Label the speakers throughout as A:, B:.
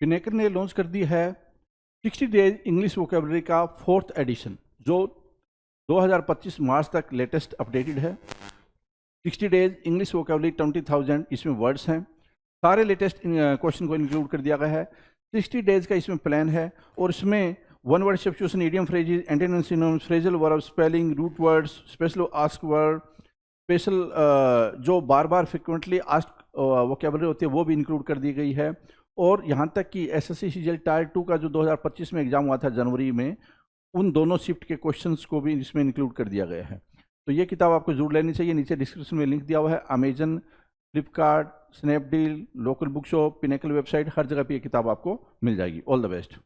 A: पिनेकर ने लॉन्च कर दी है 60 डेज इंग्लिश वोकेबलरी का 4th एडिशन, जो 2025 मार्च तक लेटेस्ट अपडेटेड है। 60 डेज इंग्लिश वोकेबलरी 20,000 इसमें वर्ड्स हैं। सारे लेटेस्ट क्वेश्चन को इंक्लूड कर दिया गया है। 60 डेज का इसमें प्लान है और इसमें one word substitution, idiom phrases, antonyms, synonyms, phrasal verb, spelling, root words, special ask word, special जो बार बार फ्रिक्वेंटली आस्क वोकेबलरी होती है वो भी इंक्लूड कर दी गई है। और यहाँ तक कि एसएससी सीजीएल टायर 2 का जो 2025 में एग्जाम हुआ था जनवरी में, उन दोनों शिफ्ट के क्वेश्चंस को भी इसमें इंक्लूड कर दिया गया है। तो ये किताब आपको जरूर लेनी चाहिए। नीचे डिस्क्रिप्शन में लिंक दिया हुआ है। Amazon, Flipkart, Snapdeal, local book shop, Pinnacle website, हर जगह पे ये किताब आपको मिल जाएगी। All the best.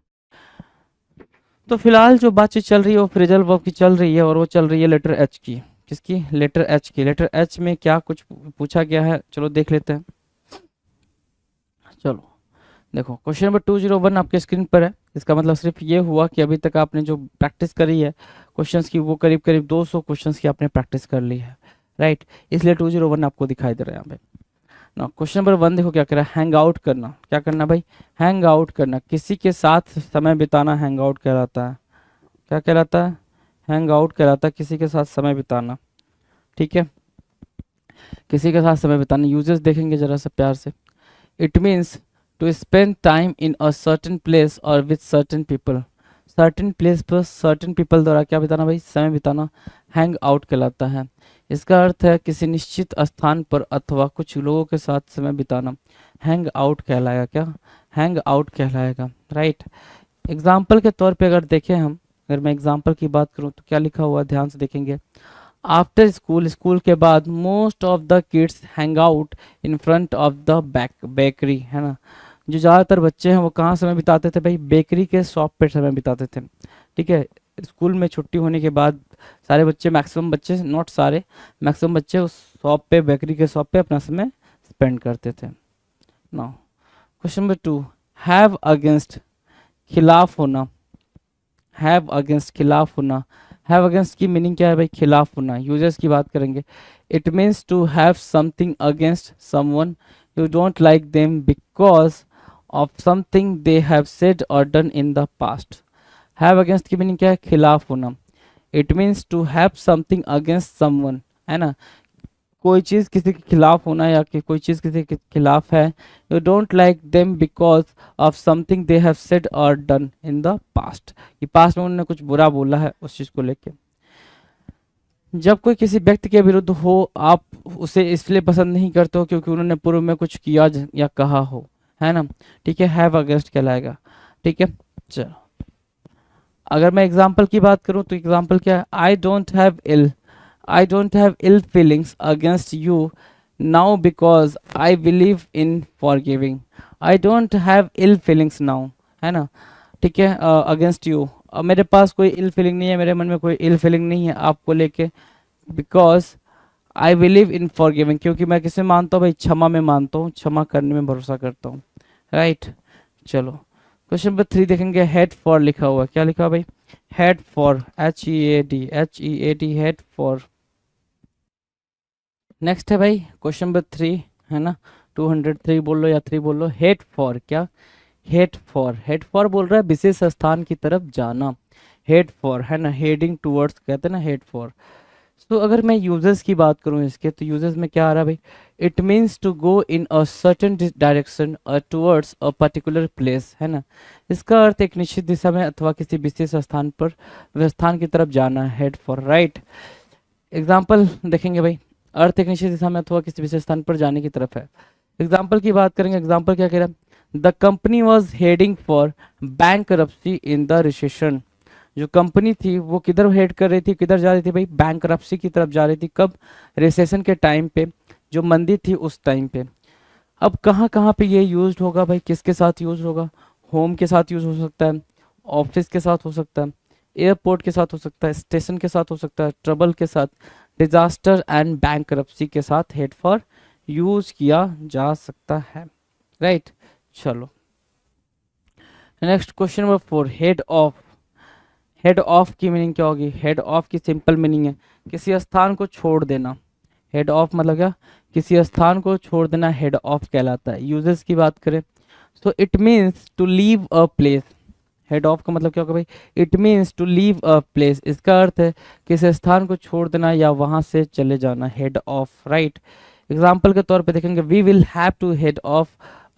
B: तो फिलहाल जो बातचीत चल रही है वो फ्रेजल वर्ब की चल रही है, और वो चल रही है लेटर एच की। किसकी? लेटर एच की। लेटर एच में क्या कुछ पूछा गया है, चलो देख लेते हैं। चलो देखो, क्वेश्चन नंबर 201 आपके स्क्रीन पर है। इसका मतलब सिर्फ ये हुआ कि अभी तक आपने जो प्रैक्टिस करी है क्वेश्चंस की, वो करीब करीब 200 क्वेश्चंस की आपने प्रैक्टिस कर ली है, राइट। इसलिए 201 आपको दिखाई दे रहा है यहाँ पे ना। क्वेश्चन नंबर 1 देखो क्या कह रहा है, हैंग आउट करना। क्या करना भाई? हैंग आउट करना, किसी के साथ समय बिताना हैंग आउट कहलाता है। क्या कहलाता है? हैंग आउट कहलाता है किसी के साथ समय बिताना, ठीक है। किसी के साथ समय बिताना, यूजेस देखेंगे जरा सा प्यार से। It means to spend time in a certain place और with certain people. Certain place पर सर्टेन पीपल द्वारा क्या बिताना भाई? समय बिताना हैंग आउट कहलाता है। इसका अर्थ है किसी निश्चित स्थान पर अथवा कुछ लोगों के साथ समय बिताना हैंग आउट कहलाएगा। क्या? हैंग आउट कहलाएगा, राइट। एग्जाम्पल के तौर पे अगर देखें हम, अगर मैं एग्जाम्पल की बात करूं तो क्या लिखा हुआ, ध्यान से देखेंगे। आफ्टर स्कूल, स्कूल के बाद, most of the kids hang out in front of the bakery, है ना। जो ज़्यादातर बच्चे हैं वो कहाँ समय बिताते थे भाई? बेकरी के शॉप पे समय बिताते थे, ठीक है। स्कूल में छुट्टी होने के बाद सारे बच्चे, मैक्सिमम बच्चे, नॉट सारे, मैक्सिमम बच्चे उस शॉप पे, बेकरी के शॉप पे अपना समय स्पेंड करते थे। Now question number 2, have against, खिलाफ होना। हैव अगेंस्ट, खिलाफ होना। हैव अगेंस्ट की मीनिंग क्या है भाई? खिलाफ होना। यूजर्स की बात करेंगे। It means to have something against someone you don't like them because of something they have said और done in the past. Have against की मीनिंग क्या है? खिलाफ होना। It means to have something against someone, है ना। कोई चीज़ किसी के खिलाफ होना, या कि कोई चीज़ किसी के खिलाफ है। You don't like them because of something they have said और डन इन द पास्ट, कि पास्ट में उन्होंने कुछ बुरा बोला है उस चीज़ को लेके। जब कोई किसी व्यक्ति के विरुद्ध हो, आप उसे इसलिए पसंद नहीं करते हो क्योंकि उन्होंने पूर्व में कुछ किया या कहा हो, है ना, ठीक है। हैव अगेंस्ट कहलाएगा, ठीक है। चलो अगर मैं एग्जाम्पल की बात करूं तो एग्जाम्पल क्या है? I don't have ill feelings against you now because I believe in forgiving. I don't have ill feelings now, है ना, ठीक है। अगेंस्ट यू, मेरे पास कोई इल फीलिंग नहीं है, मेरे मन में कोई इल फीलिंग नहीं है आपको लेके। Because I believe in forgiving, क्योंकि मैं किसे मानता हूँ भाई? क्षमा में मानता हूँ, क्षमा करने में भरोसा करता हूँ, राइट। चलो क्वेश्चन नंबर 3 देखेंगे। हेड फॉर लिखा हुआ है। क्या लिखा हुआ भाई? Head for, H-E-A-D, head for. Next है भाई क्वेश्चन नंबर 3, है ना, 203 बोल लो या 3 बोल लो। हेड फॉर, क्या? हेड फॉर, हेड फॉर बोल रहा है विशेष स्थान की तरफ जाना। हेड फॉर, है ना, हेडिंग टूवर्ड्स कहते हैं ना, हेड फॉर। तो अगर मैं यूजर्स की बात करूं इसके, तो यूजर्स में क्या आ रहा है भाई? It means to go in a certain direction towards a particular place, है ना। इसका अर्थ एक निश्चित दिशा में अथवा किसी विशेष स्थान पर, स्थान की तरफ जाना है, हेड फॉर, राइट। एग्जाम्पल देखेंगे भाई। अर्थ एक निश्चित दिशा में अथवा किसी विशेष स्थान पर जाने की तरफ है। एग्जाम्पल की बात करेंगे। एग्जाम्पल क्या कह रहा है? The company was heading for bankruptcy in the recession. जो कंपनी थी वो किधर हेड कर रही थी, किधर जा रही थी भाई? बैंकरप्सी की तरफ जा रही थी। कब? रिसेशन के टाइम पे, जो मंदी थी उस टाइम पे। अब कहाँ कहाँ पे ये यूज होगा भाई? किसके साथ यूज होगा? होम के साथ यूज हो सकता है, ऑफिस के साथ हो सकता है, एयरपोर्ट के साथ हो सकता है, स्टेशन के साथ हो सकता है, ट्रबल के साथ, डिजास्टर एंड बैंकरप्सी के साथ हेड फॉर यूज किया जा सकता है, राइट। चलो next question number 4, head of. Head of की मीनिंग क्या होगी? हेड ऑफ की सिंपल मीनिंग है किसी स्थान को छोड़ देना। हेड ऑफ मतलब क्या? किसी स्थान को छोड़ देना हेड ऑफ कहलाता है। यूजर्स की बात करें, so it means to leave a place. Head off का मतलब क्या होगा भाई, it means to leave a place, इसका अर्थ है किसी स्थान को छोड़ देना या वहां से चले जाना, हेड ऑफ, राइट। एग्जाम्पल के तौर पे देखेंगे, we will have to head off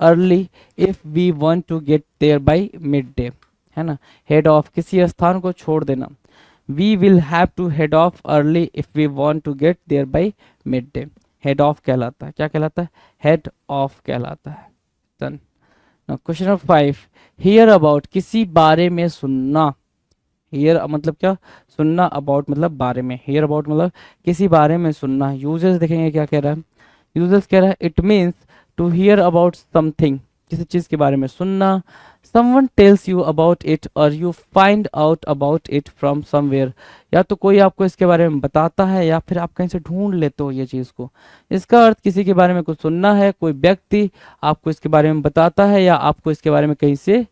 B: early if we want to get there by mid day, है ना। हेड ऑफ किसी स्थान को छोड़ देना, we will have to head off early if we want to get there by mid day, head off कहलाता है। क्या कहलाता है, हेड ऑफ कहलाता है। Done. Question number 5, hear about किसी बारे में सुनना, हियर मतलब क्या, सुनना, अबाउट मतलब बारे में, हियर अबाउट मतलब किसी बारे में सुनना। यूजर्स देखेंगे क्या कह रहा है, यूजर्स कह रहा है it means to hear about something, किसी चीज के बारे में सुनना। someone tells you about it or you find out about it from somewhere, या तो कोई आपको इसके बारे में बताता है या फिर आप कहीं से ढूंढ लेते हो ये चीज को। इसका अर्थ किसी के बारे में कुछ सुनना है, कोई व्यक्ति आपको इसके बारे में बताता है या आपको इसके बारे में कहीं से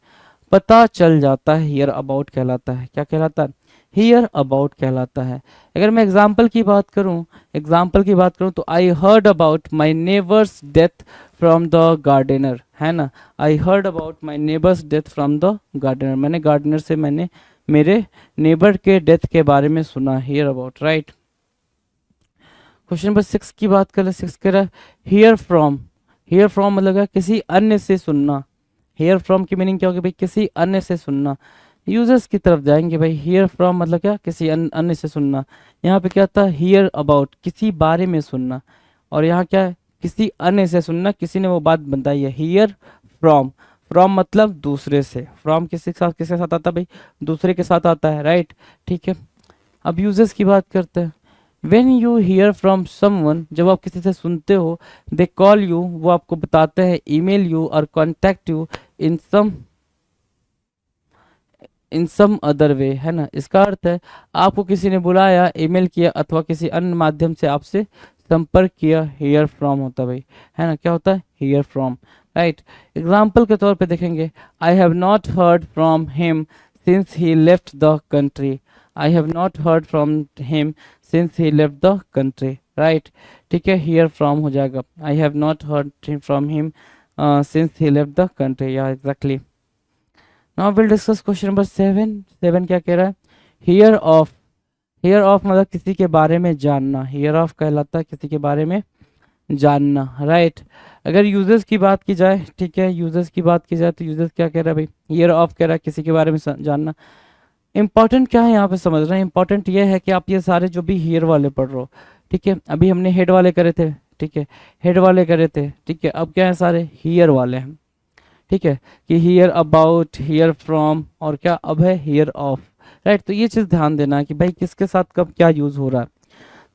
B: पता चल जाता है, हियर अबाउट कहलाता है। क्या कहलाता है, हियर अबाउट कहलाता है। अगर मैं एग्जाम्पल की बात करूं तो I heard about my neighbour's death from the gardener, है ना। I heard about my neighbour's death from the gardener, मैंने गार्डनर से मैंने मेरे नेबर के डेथ के बारे में सुना, here about, right. Question number 6 की बात करें, 6 कह रहा है हियर फ्रॉम, हियर फ्रॉम मतलब क्या, किसी अन्य से सुनना। हियर फ्रॉम की मीनिंग क्या होगी भाई, किसी अन्य से सुनना। यूजर्स की तरफ जाएंगे भाई, हियर फ्रॉम मतलब क्या, किसी अन्य से सुनना। यहाँ पे क्या था, हियर अबाउट किसी बारे में सुनना, और यहाँ क्या है, किसी अन्य से सुनना, किसी ने वो बात बताई है। हियर फ्रॉम, फ्रॉम मतलब दूसरे से, फ्रॉम किसके साथ आता है भाई, दूसरे के साथ आता है, राइट, ठीक है। अब यूजर्स की बात करते हैं, when you here from someone, जब आप किसी से सुनते हो, दे कॉल यू, वो आपको बताते हैं, ईमेल यू और contact you in some other way, है ना। इसका अर्थ है आपको किसी ने बुलाया, ईमेल किया अथवा किसी अन्य माध्यम से आपसे संपर्क किया, हियर फ्रॉम होता है भाई, है ना। क्या होता है, हियर फ्रॉम, राइट। एग्जाम्पल के तौर पे देखेंगे, I have not heard from him since he left the country, I have not heard from him since he left the country, right, ठीक है। हियर फ्रॉम हो जाएगा, I have not heard from him since he left the country, या exactly. Now will discuss question number 7। 7 क्या कह रहा है, here of, here of मतलब किसी के बारे में जानना, हियर ऑफ कहलाता है किसी के बारे में जानना, राइट। अगर यूजर्स की बात की जाए, ठीक है, यूजर्स की बात की जाए तो यूजर्स क्या कह रहा है भाई, हियर ऑफ कह रहा है किसी के बारे में जानना। इंपॉर्टेंट क्या है यहाँ पे समझ रहे हैं, इंपॉर्टेंट ये है कि आप ये सारे जो भी हियर वाले पढ़ रहे हो, ठीक है, अभी हमने हेड वाले करे थे, ठीक है, हेड वाले करे थे, ठीक है, अब क्या है, सारे हियर वाले हैं, ठीक है, कि हियर अबाउट, हियर फ्रॉम, और क्या अब है हियर ऑफ, राइट। तो ये चीज ध्यान देना कि भाई किसके साथ कब क्या यूज हो रहा है।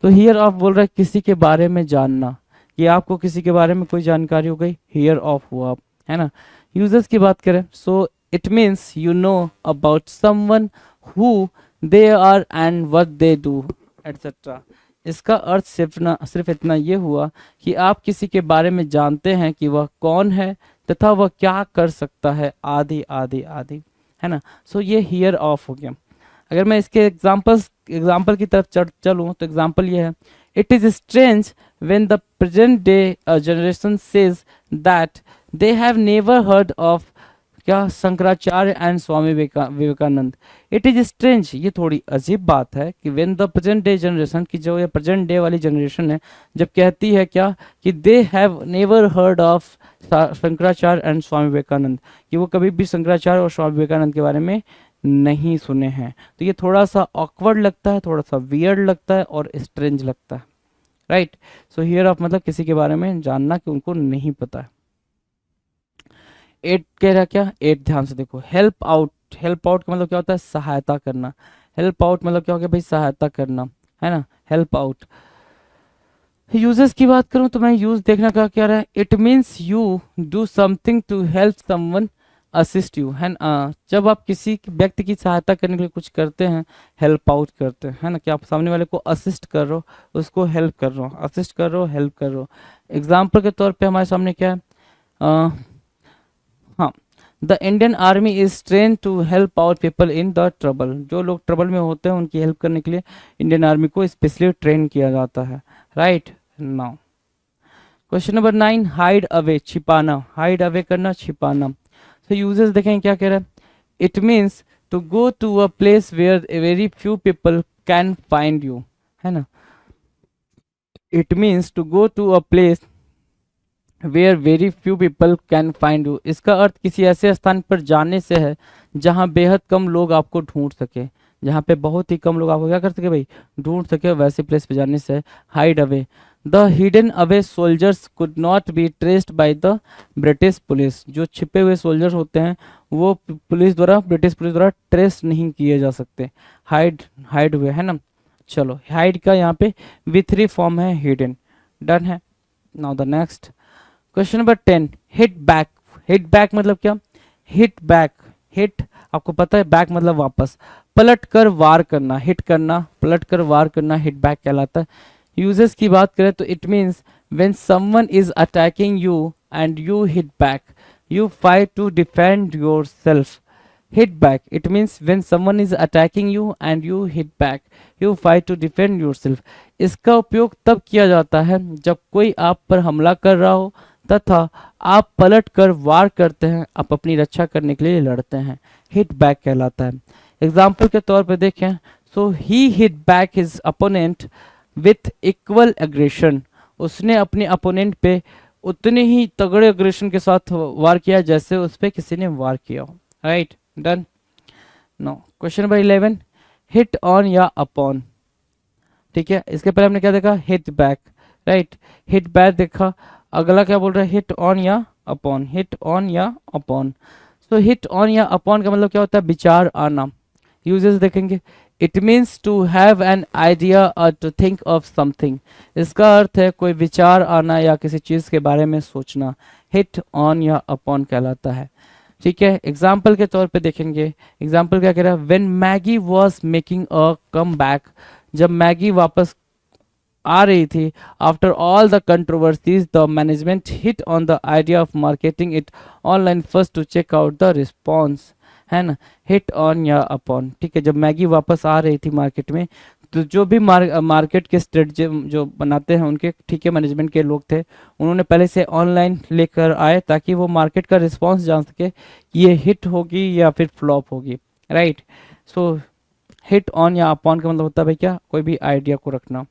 B: तो हियर ऑफ बोल रहा है किसी के बारे में जानना, कि आपको किसी के बारे में कोई जानकारी हो गई, हियर ऑफ हुआ आप, है ना। यूजर्स की बात करें, so it means you know about someone who they are and what they do etcetera. इसका अर्थ सिर्फ इतना ये हुआ कि आप किसी के बारे में जानते हैं कि वह कौन है तथा वह क्या कर सकता है, आदि आदि आदि, है ना। सो ये हियर ऑफ हो गया। अगर मैं इसके एग्जाम्पल की तरफ चलूँ तो एग्जाम्पल ये है, it is strange when the present day generation says that they have never heard of क्या, Shankaracharya and Swami Vivekananda. It is strange, ये थोड़ी अजीब बात है कि when the present day generation की, जो ये प्रेजेंट डे वाली जनरेशन है, जब कहती है क्या, कि they have never heard of Shankaracharya and Swami Vivekananda, कि वो कभी भी शंकराचार्य और स्वामी विवेकानंद के बारे में नहीं सुने हैं। तो ये थोड़ा सा ऑकवर्ड लगता है, थोड़ा सा वियर्ड लगता है और स्ट्रेंज लगता है, राइट। सो हियर ऑफ मतलब किसी के बारे में जानना कि उनको नहीं पता है। 8 कह रहा क्या, 8 ध्यान से देखो, हेल्प आउट, हेल्प आउट का मतलब क्या होता है, सहायता करना। हेल्प आउट मतलब क्या हो गया भाई, सहायता करना, है ना, हेल्प आउट। यूजर्स की बात करूं तो मैं यूज देखना का क्या रहा है, it means you do something to help someone assist you, है ना। जब आप किसी व्यक्ति की सहायता करने के लिए कुछ करते हैं, हेल्प आउट करते हैं, है ना, कि आप सामने वाले को असिस्ट कर रहे हो, उसको हेल्प कर रहे हो, असिस्ट कर रहे हो, हेल्प कर रहे हो। एग्जाम्पल के तौर पे हमारे सामने क्या है, हाँ, the Indian army is train to help out people in the trouble. जो लोग ट्रबल में होते हैं उनकी हेल्प करने के लिए इंडियन आर्मी को स्पेशली ट्रेन किया जाता है, right. Now question number 9, hide away, छिपाना, हाइड अवे करना, छिपाना। तो यूजेस देखें क्या कह रहा है, it means to go to a place where very few people can find you, है ना। It means to go to a place where very few people can find you, इसका अर्थ किसी ऐसे स्थान पर जाने से है जहाँ बेहद कम लोग आपको ढूंढ सके, जहाँ पे बहुत ही कम लोग आपको क्या कर सके भाई, ढूंढ सके, वैसे प्लेस पे जाने से। Hide away, the hidden away soldiers could not be traced by the British police, जो छिपे हुए सोल्जर्स होते हैं वो पुलिस द्वारा, ब्रिटिश पुलिस द्वारा ट्रेस नहीं किए जा सकते। हाइड, हाइड हुए, है ना। चलो हाइड का यहाँ पे V3 फॉर्म है हिडन, डन है। Now the next question number 10, hit back. Hit back मतलब क्या, हिट बैक, हिट आपको पता है, बैक मतलब वापस, पलट कर वार करना, हिट करना, पलट कर वार करना, हिट बैक कहलाता है। यूजेस की बात करें तो it means when someone is attacking you and you hit back, you fight to defend yourself. Hit back, it means when someone is attacking you and you hit back, you fight to defend yourself. इसका उपयोग तब किया जाता है जब कोई आप पर हमला कर रहा हो तथा आप पलट कर वार करते हैं, आप अपनी रक्षा करने के लिए लड़ते हैं, हिट बैक कहलाता है। एग्जाम्पल के तौर पर देखें, so he hit back his opponent with equal aggression, उसने अपने अपोनेंट पे उतने ही तगड़े एग्रेशन के साथ वार किया जैसे उस पर किसी ने वार किया हो, right, done. No question number 11, hit on या अपॉन, ठीक है। इसके पहले हमने क्या देखा, hit back, right, hit back देखा। अगला क्या बोल रहा है, हिट ऑन या अपॉन, हिट ऑन या अपॉन। सो हिट ऑन या अपॉन का मतलब क्या होता है, विचार आना। यूजेस देखेंगे, it means to have an idea और टू थिंक ऑफ समथिंग, इसका अर्थ है कोई विचार आना या किसी चीज के बारे में सोचना, हिट ऑन या अपॉन कहलाता है, ठीक है। एग्जाम्पल के तौर पे देखेंगे, एग्जाम्पल क्या कह रहा है, when Maggi was making a comeback, जब मैगी वापस आ रही थी, after all the controversies the management hit on the idea of marketing it online first to check out the response, है ना, हिट ऑन या अपॉन, ठीक है। जब मैगी वापस आ रही थी मार्केट में, तो जो भी मार्केट के स्ट्रेटजी जो बनाते हैं उनके, ठीक है, मैनेजमेंट के लोग थे, उन्होंने पहले से ऑनलाइन लेकर आए ताकि वो मार्केट का रिस्पॉन्स जान सके कि ये हिट होगी या फिर फ्लॉप होगी, राइट। सो हिट ऑन या अपॉन का मतलब होता है भाई क्या, कोई भी आइडिया को रखना।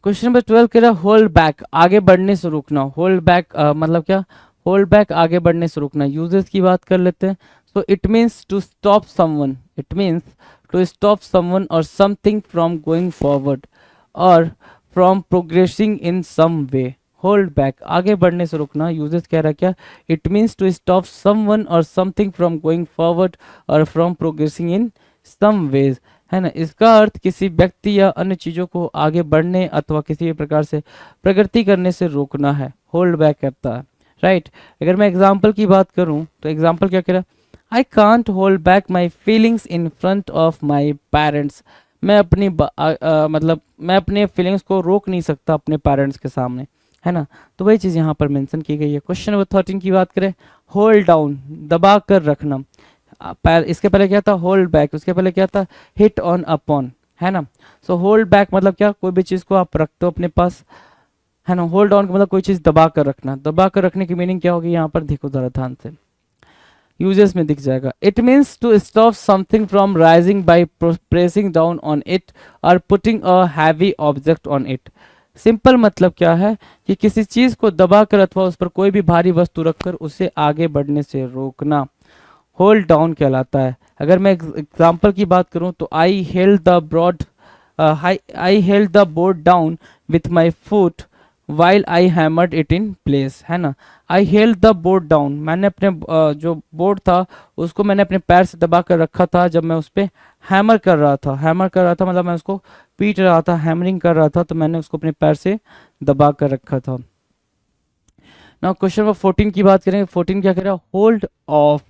B: क्वेश्चन नंबर 12 कह रहा है होल्ड बैक, आगे बढ़ने से रुकना। होल्ड बैक मतलब क्या, होल्ड बैक आगे बढ़ने से रुकना। यूजेस की बात कर लेते हैं, so it means to stop someone, it means to stop someone और समथिंग फ्रॉम गोइंग फॉरवर्ड और from progressing in some way. Hold back आगे बढ़ने से रुकना, यूजेस कह रहा है क्या, it means to stop someone और समथिंग फ्रॉम गोइंग फॉरवर्ड और from progressing in some ways, है ना। इसका अर्थ किसी व्यक्ति या अन्य चीजों को आगे बढ़ने अथवा किसी भी प्रकार से प्रगति करने से रोकना है, होल्ड बैक करता है, राइट। अगर मैं एग्जाम्पल की बात करूं तो एग्जाम्पल क्या कह रहा है, I can't hold back my feelings in front of my parents, मैं अपनी मतलब मैं अपने फीलिंग्स को रोक नहीं सकता अपने पेरेंट्स के सामने, है ना। तो वही चीज़ यहाँ पर मेंशन की गई है। क्वेश्चन नंबर 13 की बात करें, होल्ड डाउन दबा कर रखना। इसके पहले क्या था, होल्ड बैक, उसके पहले क्या था, हिट ऑन अपॉन, है ना। सो होल्ड बैक मतलब क्या, कोई भी चीज़ को आप रखते हो अपने पास, है ना। होल्ड ऑन का मतलब कोई चीज़ दबा कर रखना। दबा कर रखने की मीनिंग क्या होगी यहाँ पर, देखो जरा ध्यान से, यूजेस में दिख जाएगा। It means to stop something from rising by pressing down on it और putting a heavy object on it. Simple मतलब क्या है कि किसी चीज को दबाकर अथवा उस पर कोई भी भारी वस्तु रखकर उसे आगे बढ़ने से रोकना होल्ड डाउन कहलाता है। अगर मैं एग्जांपल की बात करूं तो I held the board down with my foot while I hammered it in place, है ना। I held the board down, मैंने अपने जो बोर्ड था उसको मैंने अपने पैर से दबा कर रखा था जब मैं उस पर हैमर कर रहा था। हैमर कर रहा था मतलब मैं उसको पीट रहा था, हैमरिंग कर रहा था, तो मैंने उसको अपने पैर से दबा कर रखा था। नाउ क्वेश्चन नंबर 14 की बात करेंगे। 14 क्या कह रहा है, होल्ड ऑफ।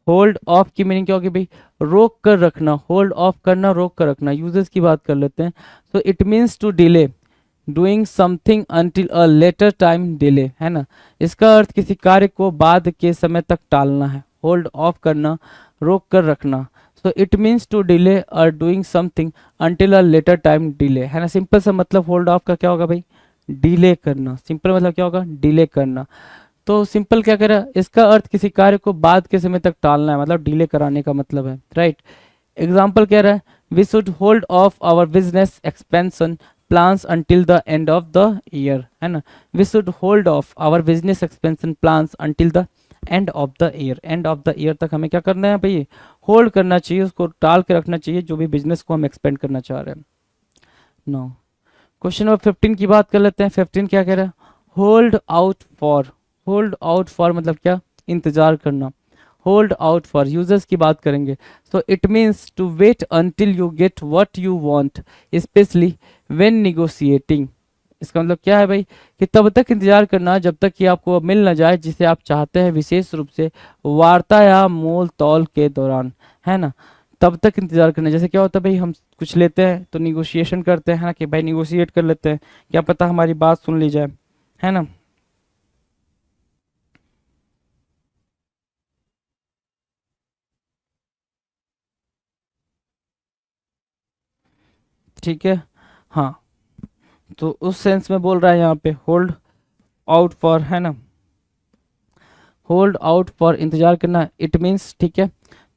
B: होल्ड ऑफ की मीनिंग क्या होगी भाई, रोक कर रखना। होल्ड ऑफ करना, रोक कर रखना। यूजेस की बात कर लेते हैं। So it means to delay doing something until a later time delay, है ना। इसका अर्थ किसी कार्य को बाद के समय तक टालना है। होल्ड ऑफ करना, रोक कर रखना। So it means to delay और doing something until a later time delay, है ना। सिंपल सा मतलब होल्ड ऑफ का क्या होगा भाई, डिले करना। सिंपल मतलब क्या होगा, डिले करना। तो सिंपल क्या करा, इसका अर्थ किसी कार्य को बाद के समय तक टालना है, मतलब डिले कराने का मतलब है, राइट। एग्जाम्पल कह रहा है we should hold off our business expansion plans until the end of the year, है ना। We should hold off our business expansion plans until the end of the year, end of the year तक हमें क्या करना है भाई, hold करना चाहिए, उसको टाल के रखना चाहिए जो भी बिजनेस को हम एक्सपेंड करना चाह रहे हैं। नो, क्वेश्चन नंबर 15 की बात कर लेते हैं। 15 क्या कह रहा है, hold out for. Hold out for मतलब क्या, इंतजार करना। होल्ड आउट फॉर यूजर्स की बात करेंगे, so it means to wait until you get what you want specially when negotiating. इसका मतलब क्या है भाई, कि तब तक इंतजार करना जब तक कि आपको मिल ना जाए जिसे आप चाहते हैं, विशेष रूप से वार्ता या मोल तौल के दौरान, है ना। तब तक इंतजार करना, जैसे क्या होता है भाई, हम कुछ लेते हैं तो निगोशिएशन करते हैं ना, कि भाई निगोशिएट कर लेते हैं, क्या पता हमारी बात सुन ली जाए, है ना। ठीक है, हाँ, तो उस सेंस में बोल रहा है यहाँ पे होल्ड आउट फॉर, है ना। होल्ड आउट फॉर इंतजार करना, इट मीन्स ठीक है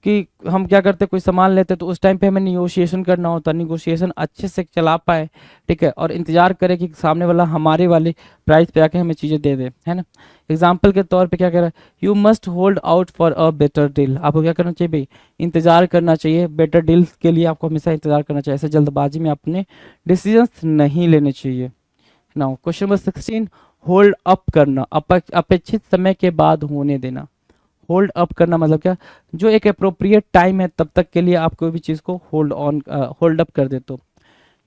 B: कि हम क्या करते हैं, कोई सामान लेते हैं तो उस टाइम पे हमें निगोशिएशन करना होता है, निगोशिएशन अच्छे से चला पाए, ठीक है, और इंतजार करे कि सामने वाला हमारे वाली प्राइस पे आके हमें चीज़ें दे दे, है ना। एग्जाम्पल के तौर पे क्या कह रहा है, you must hold out for a better deal. आपको क्या करना चाहिए भाई, इंतजार करना चाहिए, बेटर डील के लिए आपको हमेशा इंतजार करना चाहिए, ऐसे जल्दबाजी में अपने डिसीजंस नहीं लेने चाहिए। Now question number 16, hold up करना, अपेक्षित समय के बाद होने देना। होल्ड अप करना मतलब क्या, जो एक अप्रोप्रिएट टाइम है तब तक के लिए आप कोई भी चीज को होल्ड अप कर दे तो।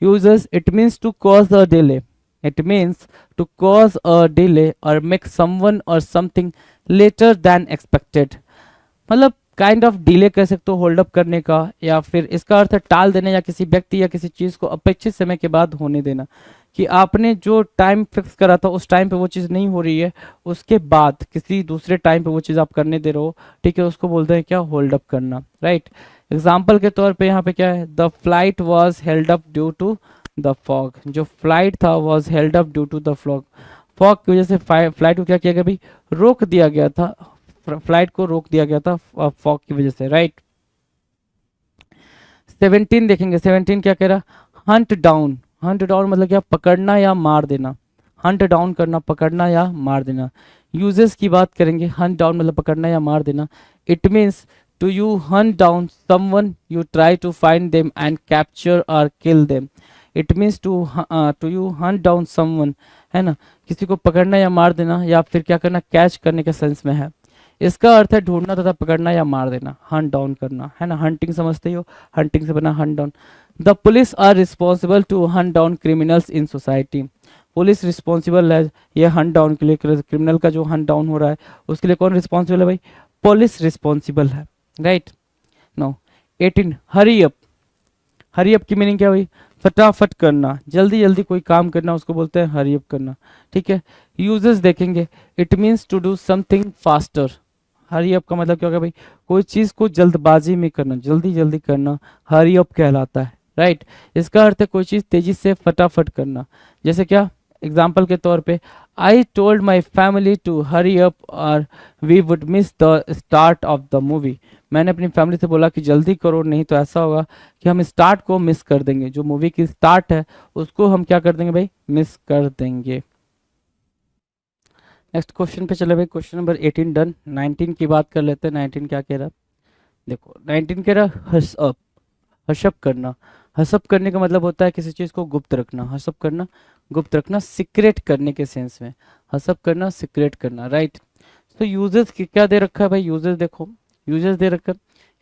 B: Users, it means to cause a delay. It means to cause a delay और मेक समवन और समथिंग लेटर देन एक्सपेक्टेड, मतलब काइंड ऑफ डिले कर सकते हो होल्ड अप करने का, या फिर इसका अर्थ है टाल देना, या किसी व्यक्ति या किसी चीज को अपेक्षित समय के बाद होने देना, कि आपने जो टाइम फिक्स करा था उस टाइम पे वो चीज़ नहीं हो रही है, उसके बाद किसी दूसरे टाइम पे वो चीज़ आप करने दे रहे हो, ठीक है, उसको बोलते हैं क्या, होल्ड अप करना, राइट। एग्जाम्पल के तौर पे यहाँ पे क्या है, the flight was held up due to the fog. जो फ्लाइट था was held up due to the fog, fog की वजह से फ्लाइट को क्या किया गया भाई, रोक दिया गया था, फ्लाइट को रोक दिया गया था फॉग की वजह से, राइट। 17 देखेंगे, 17 क्या कह रहा, हंट डाउन। हंट डाउन मतलब क्या, पकड़ना या मार देना। हंट डाउन करना, पकड़ना या मार देना। यूजेस की बात करेंगे, हंट डाउन मतलब पकड़ना या मार देना, it means to you hunt down someone, you try to find them and capture और kill them. It means to you hunt down someone, है ना, किसी को पकड़ना या मार देना, या फिर क्या करना, कैच करने के सेंस में है। इसका अर्थ है ढूंढना तथा पकड़ना या मार देना, हंट डाउन करना, है ना। हंटिंग समझते ही हो, हंटिंग से बना hunt down. The police are responsible to hunt down criminals in society. Police responsible है ये हंट डाउन के लिए, क्रिमिनल का जो हंट डाउन हो रहा है उसके लिए कौन रिस्पॉन्सिबल है भाई, पुलिस रिस्पॉन्सिबल है, right. No 18, hurry up. Hurry up की मीनिंग क्या हुई, फटाफट करना, जल्दी जल्दी कोई काम करना, उसको बोलते हैं हरी अप करना, ठीक है। यूजेस देखेंगे, it means to do something faster. Hurry up का मतलब क्या होगा भाई, कोई चीज को जल्दबाजी में करना, जल्दी जल्दी करना, हरी अप कहलाता है, राइट। इसका अर्थ है कोई चीज तेजी से फटाफट करना, जैसे क्या, एग्जाम्पल के तौर पे, I told my family to hurry up और we would miss the start of the movie. मैंने अपनी फैमिली से बोला कि जल्दी करो, नहीं तो ऐसा होगा कि हम स्टार्ट को मिस कर देंगे, जो मूवी की स्टार्ट है उसको हम क्या कर देंगे भाई, मिस कर देंगे। नेक्स्ट क्वेश्चन पे चले भाई, क्वेश्चन नंबर 18 डन। 19 की बात कर लेते हैं, 19 क्या कह रहा है, देखो 19 कह रहा, हस अप, हशअप करना। हसअप करने का मतलब होता है किसी चीज को गुप्त रखना, हसअप करना, गुप्त रखना, सीक्रेट करने के सेंस में, हसअप करना, सीक्रेट करना, राइट। तो यूजर्स की क्या दे रखा है भाई, यूजर्स देखो, यूजर्स दे रखा,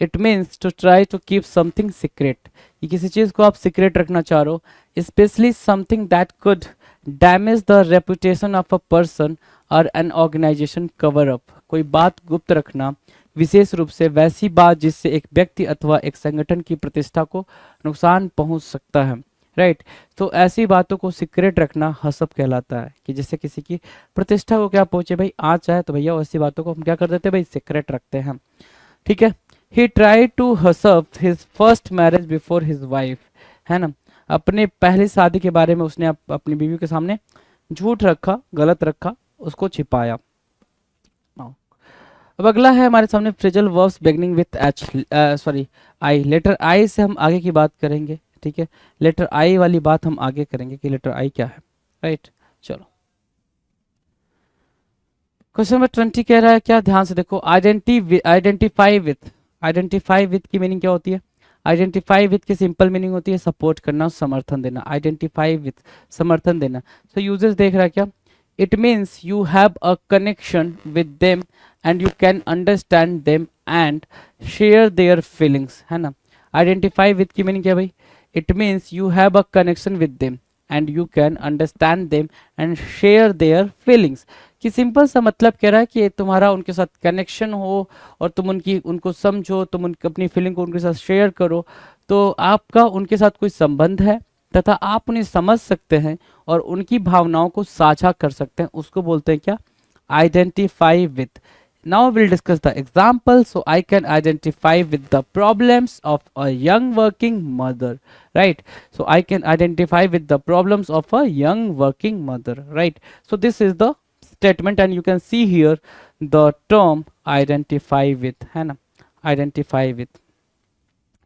B: it means to try to keep something secret, ये किसी चीज को आप सीक्रेट रखना चाह रहे हो, specially something that could damage the reputation of a person और एन ऑर्गेनाइजेशन, कवर अप, कोई बात गुप्त रखना, विशेष रूप से वैसी बात जिससे एक व्यक्ति अथवा एक संगठन की प्रतिष्ठा को नुकसान पहुंच सकता है, राइट। तो ऐसी बातों को सीक्रेट रखना हसअप कहलाता है, कि जैसे किसी की प्रतिष्ठा को क्या पहुंचे भाई, आँच आए तो भैया ऐसी बातों को हम क्या कर देते हैं भाई, सीक्रेट रखते हैं, ठीक है। He try to hush up his first marriage before his wife, है ना, अपने पहली शादी के बारे में उसने अपनी बीवी के सामने झूठ रखा, गलत रखा, उसको छिपाया। अब अगला है हमारे सामने phrasal verbs beginning with H, sorry I, letter I से हम आगे की बात करेंगे, ठीक है, लेटर आई वाली बात हम आगे करेंगे कि लेटर आई क्या है, राइट। चलो क्वेश्चन नंबर 20 कह रहा है क्या, ध्यान से देखो, आइडेंटिफाई विथ की मीनिंग क्या होती है, आइडेंटिफाई विथ की सिंपल मीनिंग होती है सपोर्ट करना, समर्थन देना, आइडेंटिफाई विथ समर्थन देना। सो यूजर्स देख रहा है क्या, it means you have a connection with them and you can understand them and share their feelings, है ना। आइडेंटिफाई विथ की मीनिंग क्या भाई, it means you have a connection with them and you can understand them and share their feelings, कि simple सा मतलब कह रहा है कि तुम्हारा उनके साथ कनेक्शन हो और तुम उनको समझो, तुम उनकी अपनी फीलिंग को उनके साथ शेयर करो, तो आपका उनके साथ कोई संबंध है तथा आप उन्हें समझ सकते हैं और उनकी भावनाओं को साझा कर सकते हैं, उसको बोलते हैं क्या, identify with. Now we'll discuss the example. So I can identify with the problems of a young working mother, right? So I can identify with the problems of a young working mother, right? So this is the statement and you can see here the term identify with, है ना, identify with,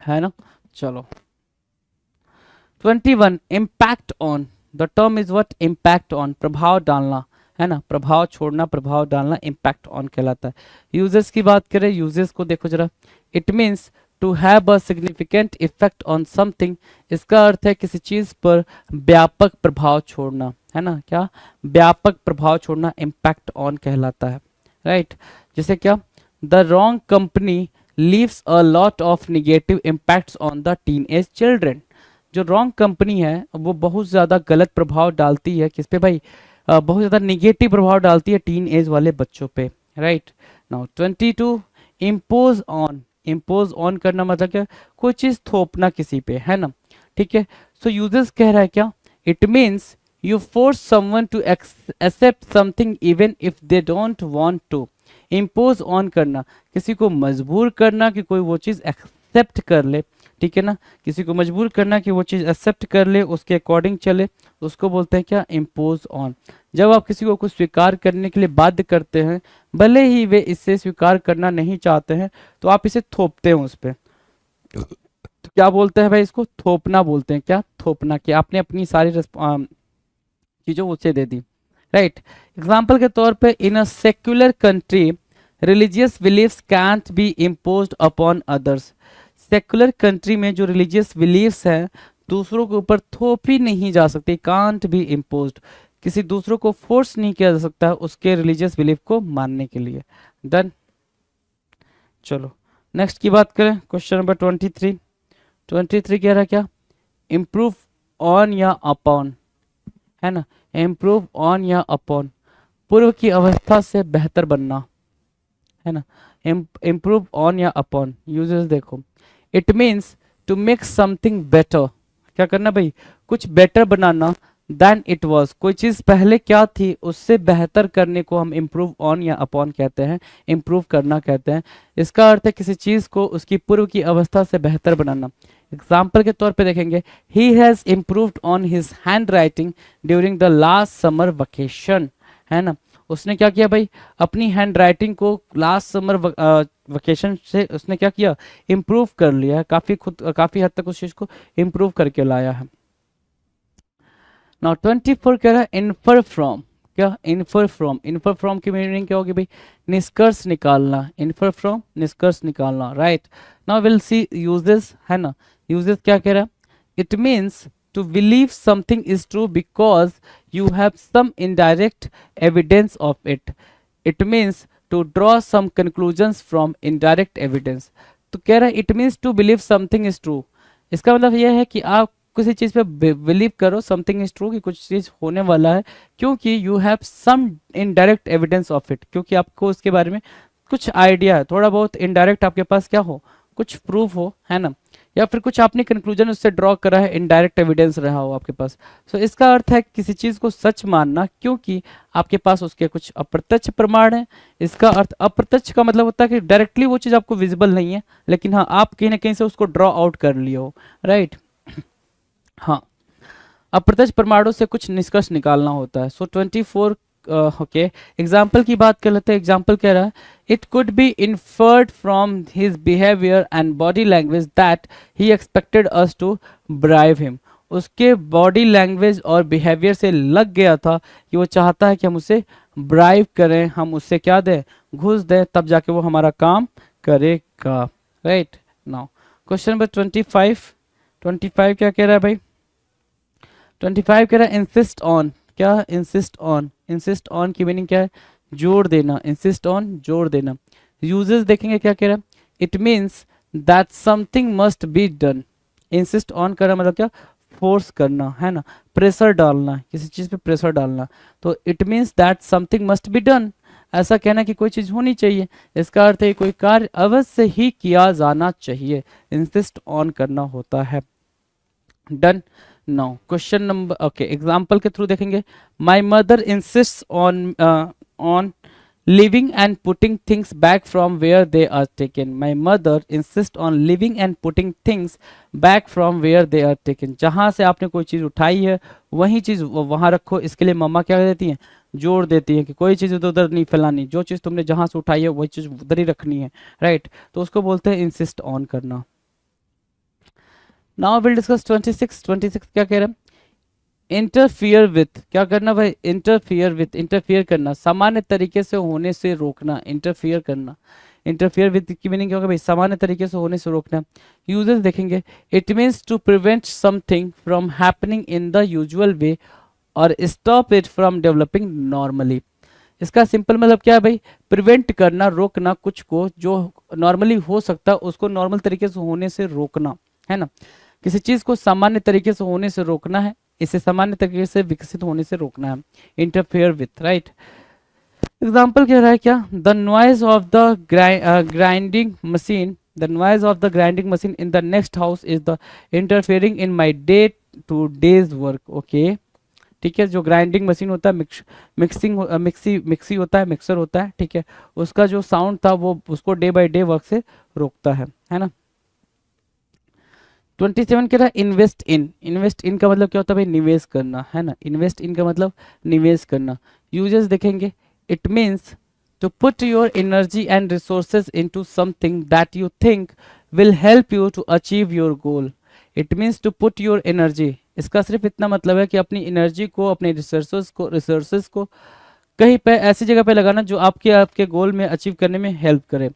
B: है ना। चलो 21 impact on, the term is what, impact on, प्रभाव डालना, है ना, प्रभाव छोड़ना, प्रभाव डालना, इम्पैक्ट ऑन कहलाता है। यूजेस की बात करें, यूजेस को देखो जरा, it means to have a significant effect on something, इसका अर्थ है किसी चीज पर व्यापक प्रभाव छोड़ना, है ना, क्या, व्यापक प्रभाव छोड़ना इम्पैक्ट ऑन कहलाता है, राइट। जैसे क्या, the wrong company leaves a lot of negative impacts on the teenage children, जो रॉन्ग कंपनी है वो बहुत ज्यादा गलत प्रभाव डालती है किस पे भाई, बहुत ज़्यादा निगेटिव प्रभाव डालती है टीन एज वाले बच्चों पे, राइट। नाउ 22 इम्पोज ऑन करना मतलब क्या, कोई चीज़ थोपना किसी पे, है ना, ठीक है। सो यूजर्स कह रहा है क्या, it means you force someone to accept something even if they don't want to. Impose on करना, किसी को मजबूर करना कि कोई वो चीज़ एक्सेप्ट कर ले, ठीक है ना, किसी को मजबूर करना कि वो चीज़ एक्सेप्ट कर ले, उसके अकॉर्डिंग चले, उसको बोलते हैं क्या, इम्पोज ऑन। जब आप किसी को कुछ स्वीकार करने के लिए बाध्य करते हैं, भले ही वे इसे स्वीकार करना नहीं चाहते हैं, तो आप इसे थोपते हैं उस पर, तो क्या बोलते हैं भाई, इसको थोपना बोलते हैं, क्या, थोपना, कि आपने अपनी सारी चीज़ों उसे दे दी, राइट। एग्जाम्पल के तौर पे, in a secular country religious beliefs can't be imposed upon others, secular country में जो रिलीजियस बिलीव्स हैं दूसरों के ऊपर थोपी नहीं जा सकती, कांट बी इम्पोज्ड, किसी दूसरों को फोर्स नहीं किया जा सकता उसके रिलीजियस बिलीफ को मानने के लिए। डन। चलो नेक्स्ट की बात करें, क्वेश्चन नंबर 23 कह रहा है क्या, इम्प्रूव ऑन या अपॉन, है ना, इम्प्रूव ऑन या अपॉन, पूर्व की अवस्था से बेहतर बनना, है ना, इम्प्रूव ऑन या अपॉन। यूजेस देखो, it means to make something better, क्या करना भाई, कुछ बेटर बनाना, देन इट वॉज, कोई चीज पहले क्या थी उससे बेहतर करने को हम इम्प्रूव ऑन या अपॉन कहते हैं, इम्प्रूव करना कहते हैं। इसका अर्थ है किसी चीज को उसकी पूर्व की अवस्था से बेहतर बनाना। एग्जाम्पल के तौर पे देखेंगे, he has improved on his hand writing during the last summer vacation, है ना, उसने क्या किया भाई, अपनी हैंड राइटिंग को लास्ट समर वेकेशन से उसने क्या किया, इम्प्रूव कर लिया है, काफी हद तक उस चीज को इम्प्रूव करके लाया है। नाउ 24 कह रहा है इन्फर फ्रॉम, क्या, इन्फर फ्रॉम की मीनिंग क्या होगी भाई, निष्कर्ष निकालना, इन्फर फ्रॉम निष्कर्ष निकालना, right. Now will see uses, है ना, यूजेस क्या कह रहा है, it means to believe something is true because you have some indirect evidence of it. It means to draw some conclusions from indirect evidence. तो कह रहा है it means to believe something is true. इसका मतलब यह है कि आप किसी चीज़ पे बिलीव करो, समथिंग इज ट्रू, कि कुछ चीज़ होने वाला है, क्योंकि you have some indirect evidence of it, क्योंकि आपको उसके बारे में कुछ आइडिया है, थोड़ा बहुत इनडायरेक्ट आपके पास क्या हो, कुछ प्रूफ हो, है ना, या फिर कुछ आपने कंक्लूजन उससे ड्रॉ करा है, इनडायरेक्ट एविडेंस रहा हो आपके पास। सो इसका अर्थ है किसी चीज़ को सच मानना क्योंकि आपके पास उसके कुछ अप्रत्यक्ष प्रमाण है। इसका अर्थ अप्रत्यक्ष का मतलब होता है कि डायरेक्टली वो चीज़ आपको विजिबल नहीं है, लेकिन हाँ आप कहीं ना कहीं से उसको ड्रॉ आउट कर लिए हो, राइट। हाँ, अप्रत्यक्ष प्रमाणों से कुछ निष्कर्ष निकालना होता है। सो 24 ओके एग्जाम्पल की बात कर लेते हैं। एग्जाम्पल कह रहा है it could be inferred from his behaviour and body language that he expected us to bribe him. उसके बॉडी लैंग्वेज और बिहेवियर से लग गया था कि वो चाहता है कि हम उसे ब्राइव करें, हम उससे क्या दें, घूस दें, तब जाके वो हमारा काम करेगा। Right now question number 25। 25 क्या कह रहा है भाई? 25 कह रहा है इंसिस्ट ऑन। क्या इंसिस्ट ऑन? इंसिस्ट ऑन की मीनिंग क्या है? जोर देना। इंसिस्ट ऑन जोर देना। यूजेस देखेंगे क्या कह रहा है? It means that something must be done. Insist on करना मतलब क्या? फोर्स करना, है ना, प्रेशर डालना, किसी चीज पे प्रेशर डालना। तो it means that something must be done, ऐसा कहना कि कोई चीज होनी चाहिए। इसका अर्थ है कोई कार्य अवश्य ही किया जाना चाहिए, इंसिस्ट ऑन करना होता है। Done. Now question number okay example के थ्रू देखेंगे। My mother insist on leaving and putting things back from where they are taken. My mother insists on leaving and putting things back from where they are taken. जहाँ से आपने कोई चीज़ उठाई है वही चीज़ वहाँ रखो। इसके लिए मम्मा क्या देती हैं? जोर देती है कि कोई चीज़ इधर उधर नहीं फैलानी, जो चीज़ तुमने जहाँ से उठाई है वही चीज़ उधर ही रखनी है। राइट, तो उसको बोलते हैं इंसिस्ट ऑन करना। Now will discuss 26। 26 क्या कह रहा है? Interfere with. क्या करना भाई? Interfere with. इंटरफियर करना, सामान्य तरीके से होने से रोकना। इंटरफियर करना। इंटरफियर विथ की मीनिंग क्या होगा भाई? सामान्य तरीके से होने से रोकना। यूजेस देखेंगे। It means to prevent something from happening in the usual way और stop it from developing normally. इसका सिंपल मतलब क्या है भाई? प्रिवेंट करना, रोकना कुछ को जो नॉर्मली हो सकता है उसको नॉर्मल तरीके से होने से रोकना, है ना। किसी चीज को सामान्य तरीके से होने से रोकना है, इसे सामान्य तरीके से विकसित होने से रोकना है। Interfere with. राइट, एग्जाम्पल कह रहा है क्या? The noise of the grinding machine, the noise of the grinding machine in the next house is the interfering in my day two days work. Okay ठीक है, जो ग्राइंडिंग मशीन होता है, mixie होता है, मिक्सर होता है, ठीक है, उसका जो साउंड था वो उसको डे बाय डे वर्क से रोकता है ना। 27 कह रहा है इन्वेस्ट इन। इन्वेस्ट इन का मतलब क्या होता है भाई? निवेश करना, है ना। इन्वेस्ट इन का मतलब निवेश करना। यूजेस देखेंगे। It means to put your energy and resources into something that you think will help you to achieve your goal. It means to put your energy, इसका सिर्फ इतना मतलब है कि अपनी एनर्जी को, अपने रिसोर्सेज को कहीं पे ऐसी जगह पे लगाना जो आपके गोल में अचीव करने में हेल्प करे।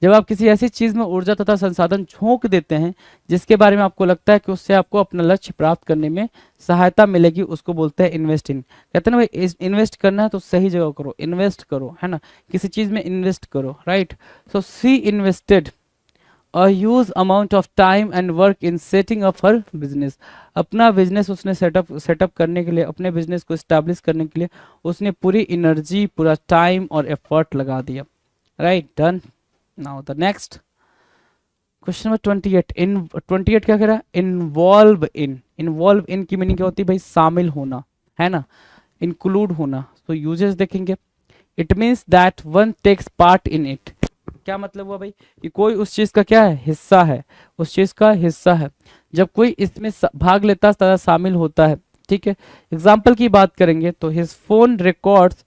B: जब आप किसी ऐसी चीज़ में ऊर्जा तथा संसाधन झोंक देते हैं जिसके बारे में आपको लगता है कि उससे आपको अपना लक्ष्य प्राप्त करने में सहायता मिलेगी, उसको बोलते हैं इन्वेस्ट इन। कहते हैं ना भाई, इन्वेस्ट करना है तो सही जगह करो, इन्वेस्ट करो, है ना, किसी चीज़ में इन्वेस्ट करो। Right, so she invested a huge amount of time and work in setting up her business. अपना बिजनेस उसने सेटअप करने के लिए, अपने बिजनेस को स्टैब्लिश करने के लिए उसने पूरी एनर्जी, पूरा टाइम और एफर्ट लगा दिया। Right, done. Now the next question number 28। इन 28 क्या कह रहा है? Involve in. इन्वॉल्व इन की मीनिंग क्या होती है भाई? शामिल होना, है ना, इंक्लूड होना। तो यूजेस देखेंगे। It means that one takes part in it. क्या मतलब हुआ भाई? कि कोई उस चीज का क्या है? हिस्सा है, उस चीज का हिस्सा है। जब कोई इसमें भाग लेता है, तथा शामिल होता है, ठीक है। एग्जाम्पल की बात करेंगे तो his phone records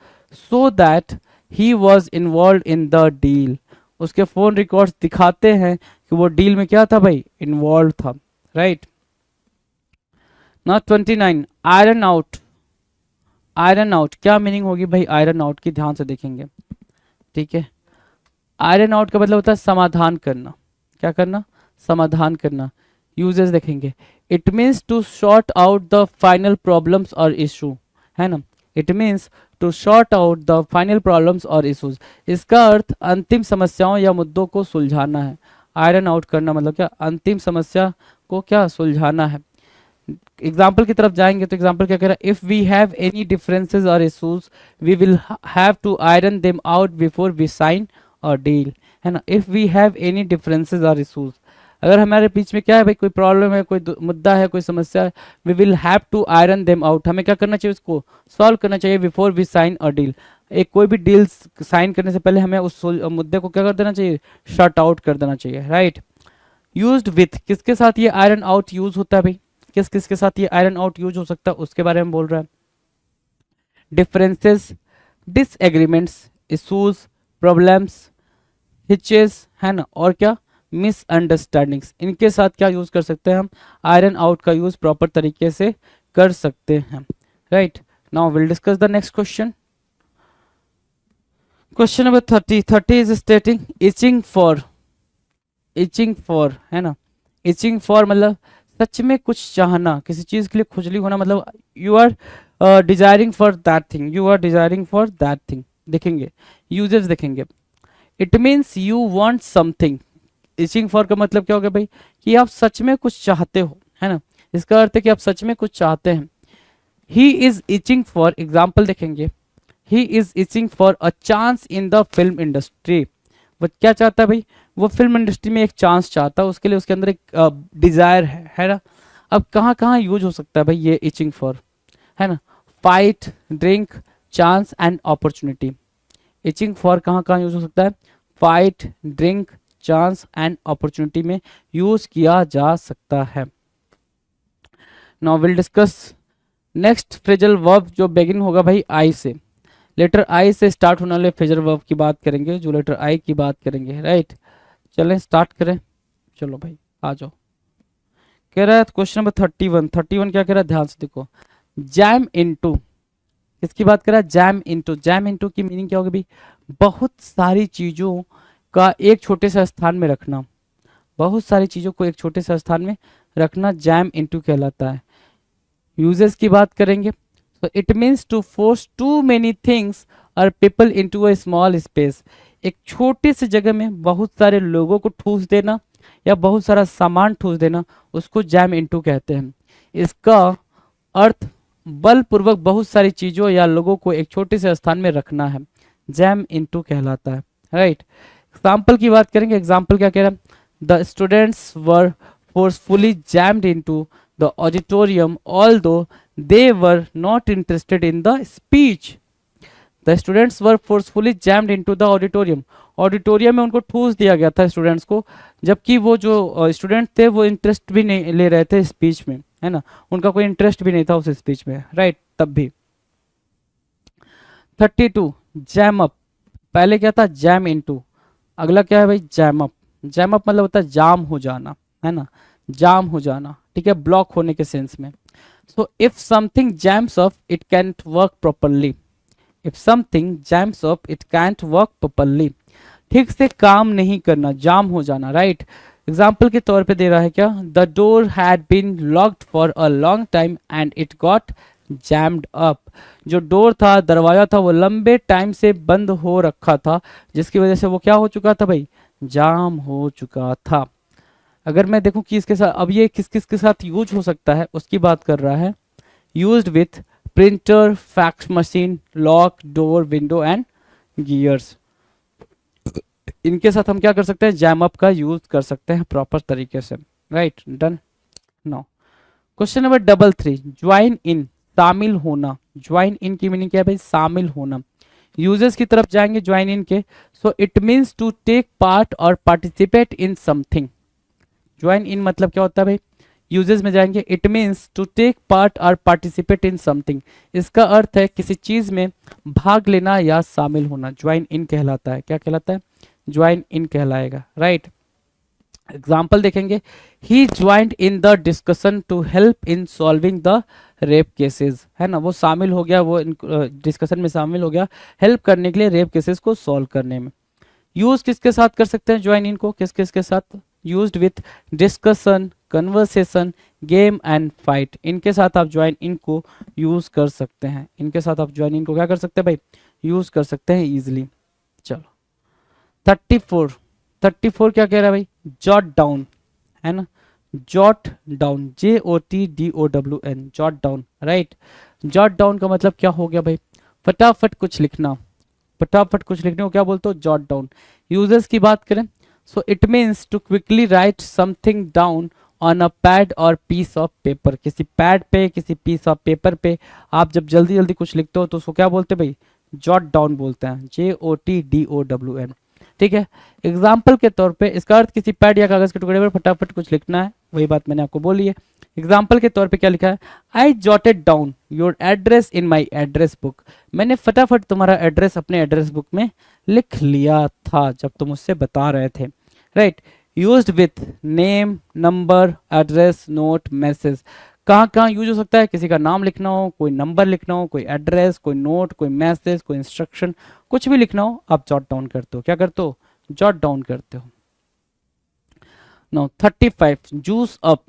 B: so that he was involve in the deal. उसके फोन रिकॉर्ड्स दिखाते हैं कि वो डील में क्या था भाई? इन्वॉल्व था। Right, now 29। Iron out. Iron out क्या मीनिंग होगी भाई? आयरन आउट की ध्यान से देखेंगे, ठीक है। आयरन आउट का मतलब होता है समाधान करना। क्या करना? समाधान करना। यूजेस देखेंगे। It means to sort out the final problems और इशू, है ना। It means to sort out the final problems और इशूज। इसका अर्थ अंतिम समस्याओं या मुद्दों को सुलझाना है। आयरन आउट करना मतलब क्या? अंतिम समस्या को क्या? सुलझाना है। एग्जाम्पल की तरफ जाएंगे तो एग्जाम्पल क्या कह रहा है? If we have any differences और issues we will have to iron them out before we sign और डील, है ना। If we have any differences और इशूज, अगर हमारे बीच में क्या है भाई? कोई प्रॉब्लम है, कोई मुद्दा है, कोई समस्या है, we will have to iron them out. हमें क्या करना चाहिए? उसको सॉल्व करना चाहिए बिफोर वी साइन और डील। एक कोई भी डील साइन करने से पहले हमें उस मुद्दे को क्या कर देना चाहिए? शट आउट कर देना चाहिए। राइट, यूज्ड विथ, किसके साथ ये आयरन आउट यूज होता है भाई? किस किस के साथ ये आयरन आउट यूज हो सकता है उसके बारे में बोल रहा है। डिफरेंसेस, डिसएग्रीमेंट्स, इशूज, प्रॉब्लम्स, हिचेस, है ना, और क्या, मिसअंडरस्टैंडिंग्स, इनके साथ क्या यूज कर सकते हैं हम, आयरन आउट का यूज प्रॉपर तरीके से कर सकते हैं, right. Now will discuss the next question. Question number 30 is stating itching for, है ना, इचिंग फॉर मतलब सच में कुछ चाहना, किसी चीज के लिए खुजली होना, मतलब you are desiring for that thing, you are desiring for that thing. देखेंगे यूजेस, देखेंगे, it means you want something. Itching for का मतलब क्या हो गया भाई, कि आप सच में कुछ चाहते हो, है ना, इसका अर्थ है कि आप सच में कुछ चाहते हैं। He is itching for, example देखेंगे, he is itching for a chance in the film industry. वो क्या चाहता है भाई, वो फिल्म इंडस्ट्री में एक चांस चाहता है, उसके लिए उसके अंदर एक डिजायर है ना। अब कहाँ कहाँ यूज हो सकता है भाई ये इचिंग फॉर, है ना, fight, drink, chance and opportunity. Itching for कहाँ कहाँ यूज हो सकता है, fight, drink, chance and opportunity में यूज किया जा सकता है। Now will discuss next phrasal verb जो बिगिन होगा भाई आई से, लेटर आई से स्टार्ट होने वाले फ्रेजल वर्ब की बात करेंगे, जो लेटर आई की बात करेंगे, राइट। चलें स्टार्ट करें, चलो भाई आ जाओ। कह रहा है क्वेश्चन नंबर 31 क्या कह रहा है, ध्यान से देखो, जैम इनटू, किसकी बात कर रहा है, जैम इनटू। जैम इनटू की मीनिंग क्या होगी भाई, बहुत सारी चीजों का एक छोटे से स्थान में रखना, बहुत सारी चीजों को एक छोटे से स्थान में रखना जैम इनटू कहलाता है। यूजेस की बात करेंगे, तो it means to force too many things और people into a small space. एक छोटे से जगह में बहुत सारे लोगों को ठूस देना या बहुत सारा सामान ठूस देना, उसको जैम इनटू कहते हैं। इसका अर्थ बलपूर्वक बहुत सारी चीजों या लोगों को एक छोटे से स्थान में रखना है, जैम इनटू कहलाता है, राइट। एग्जाम्पल की बात करेंगे, एग्जाम्पल क्या कह रहा है, the students were forcefully jammed into the auditorium although they were not interested in the speech. The students were forcefully jammed into the auditorium. Auditorium में उनको ठूस दिया गया था स्टूडेंट्स को, जबकि वो जो स्टूडेंट थे वो इंटरेस्ट भी नहीं ले रहे थे स्पीच में, है ना, उनका कोई इंटरेस्ट भी नहीं था उस स्पीच में, राइट। तब भी 32 जैम अप, पहले क्या था जैम इनटू, अगला क्या है भाई जैम अप। जैम अप मतलब होता है जाम हो जाना, है ना, जाम हो जाना, ठीक है, ब्लॉक होने के सेंस में। So if something jams up, it can't work properly. If something jams up, it can't work properly. ठीक से काम नहीं करना, जाम हो जाना, राइट। एग्जाम्पल के तौर पे दे रहा है क्या, the door had been locked for a long time and it got jammed up. जो डोर था, दरवाजा था, वो लंबे टाइम से बंद हो रखा था, जिसकी वजह से वो क्या हो चुका था भाई, जाम हो चुका था। अगर मैं देखूं कि इसके साथ अब ये किस किस के साथ यूज हो सकता है, उसकी बात कर रहा है, used with printer, fax machine, lock, door, window and gears. इनके साथ हम क्या कर सकते हैं, जैम अप का यूज कर सकते हैं प्रॉपर तरीके से, right. Done. Now question number 33 join in, शामिल होना। ज्वाइन इन की मीनिंग क्या है भाई, शामिल होना। यूजेस की तरफ जाएंगे ज्वाइन इन के, so it means to take part और participate in something. Join in मतलब क्या होता है भाई, यूजेस में जाएंगे, it means to take part और पार्टिसिपेट इन समथिंग। इसका अर्थ है किसी चीज में भाग लेना या शामिल होना, ज्वाइन इन कहलाता है। क्या कहलाता है, ज्वाइन इन कहलाएगा, राइट। एग्जाम्पल देखेंगे, he joined in the discussion to help in solving the rape cases, है ना, वो शामिल हो गया, वो डिस्कशन में शामिल हो गया हेल्प करने के लिए रेप केसेस को सॉल्व करने में। यूज किसके साथ कर सकते हैं ज्वाइन इन को, किस किसके साथ, used with discussion, conversation, game and fight. इनके साथ आप ज्वाइन इन को यूज कर सकते हैं, इनके साथ आप ज्वाइन इन को क्या कर सकते हैं भाई, यूज कर सकते हैं इजीली। चलो 34 क्या कह रहा है भाई, जॉट डाउन, है ना, jot down, JOTDOWN, jot down, right. Jot down का मतलब क्या हो गया भाई, फटाफट कुछ लिखना, फटाफट कुछ लिखने को क्या बोलते हो, जॉट डाउन। यूजर्स की बात करें, so it means to quickly write something down on a pad और पीस ऑफ पेपर। किसी पैड पे, किसी पीस ऑफ पेपर पे आप जब जल्दी जल्दी कुछ लिखते हो तो उसको क्या बोलते हैं भाई, जॉट डाउन बोलते हैं, JOTDOWN। ठीक है। एग्जाम्पल के तौर पे इसका अर्थ किसी पैड या कागज के टुकड़े पर फटाफट कुछ लिखना है, वही बात मैंने आपको बोली है। एग्जाम्पल के तौर पे क्या लिखा है, आई jotted down your address in my address book, मैंने फटाफट तुम्हारा एड्रेस अपने एड्रेस बुक में लिख लिया था जब तुम उससे बता रहे थे, right. Used with name, number, address, note, message, कहाँ कहाँ यूज हो सकता है, किसी का नाम लिखना हो, कोई नंबर लिखना हो, कोई एड्रेस, कोई नोट, कोई मैसेज, कोई इंस्ट्रक्शन, कुछ भी लिखना हो आप जॉट डाउन करते हो, क्या करते हो, जॉट डाउन करते हो। नो 35 जूस अप,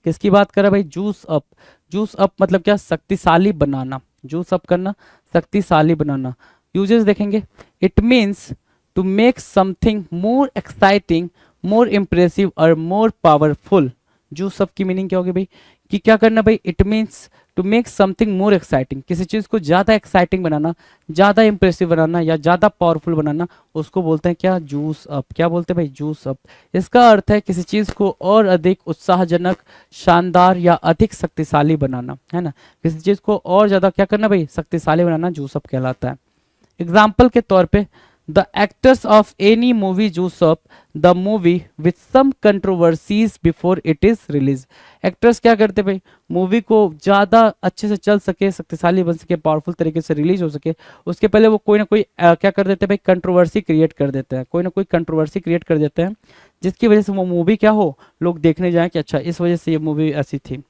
B: किसकी बात कर रहा है भाई, जूस अप। जूस अप मतलब क्या, शक्तिशाली बनाना, जूस अप करना, शक्तिशाली बनाना। यूजेस देखेंगे, it means to make something more exciting, more impressive और मोर पावरफुल। जूस अप की मीनिंग क्या होगी भाई, कि क्या करना भाई, it means to make something more exciting, किसी चीज को ज्यादा एक्साइटिंग बनाना, ज्यादा इंप्रेसिव बनाना या ज्यादा पावरफुल बनाना, उसको बोलते हैं क्या, जूस अप। क्या बोलते हैं भाई, जूस अप। इसका अर्थ है किसी चीज को और अधिक उत्साहजनक, शानदार या अधिक शक्तिशाली बनाना, है ना। किसी चीज को और ज्यादा क्या करना भाई, शक्तिशाली बनाना, जूस अप कहलाता है। एग्जाम्पल के तौर पे, the actors of any movie juice up the movie with some controversies before it is release. Actors क्या करते भाई, मूवी को ज्यादा अच्छे से चल सके, शक्तिशाली बन सके, पावरफुल तरीके से रिलीज हो सके, उसके पहले वो कोई ना कोई क्या कर देते हैं भाई, कंट्रोवर्सी क्रिएट कर देते हैं, कोई ना कोई कंट्रोवर्सी क्रिएट कर देते हैं, जिसकी वजह से वो मूवी क्या हो, लोग देखने जाए कि अच्छा इस वजह से ये मूवी ऐसी थी।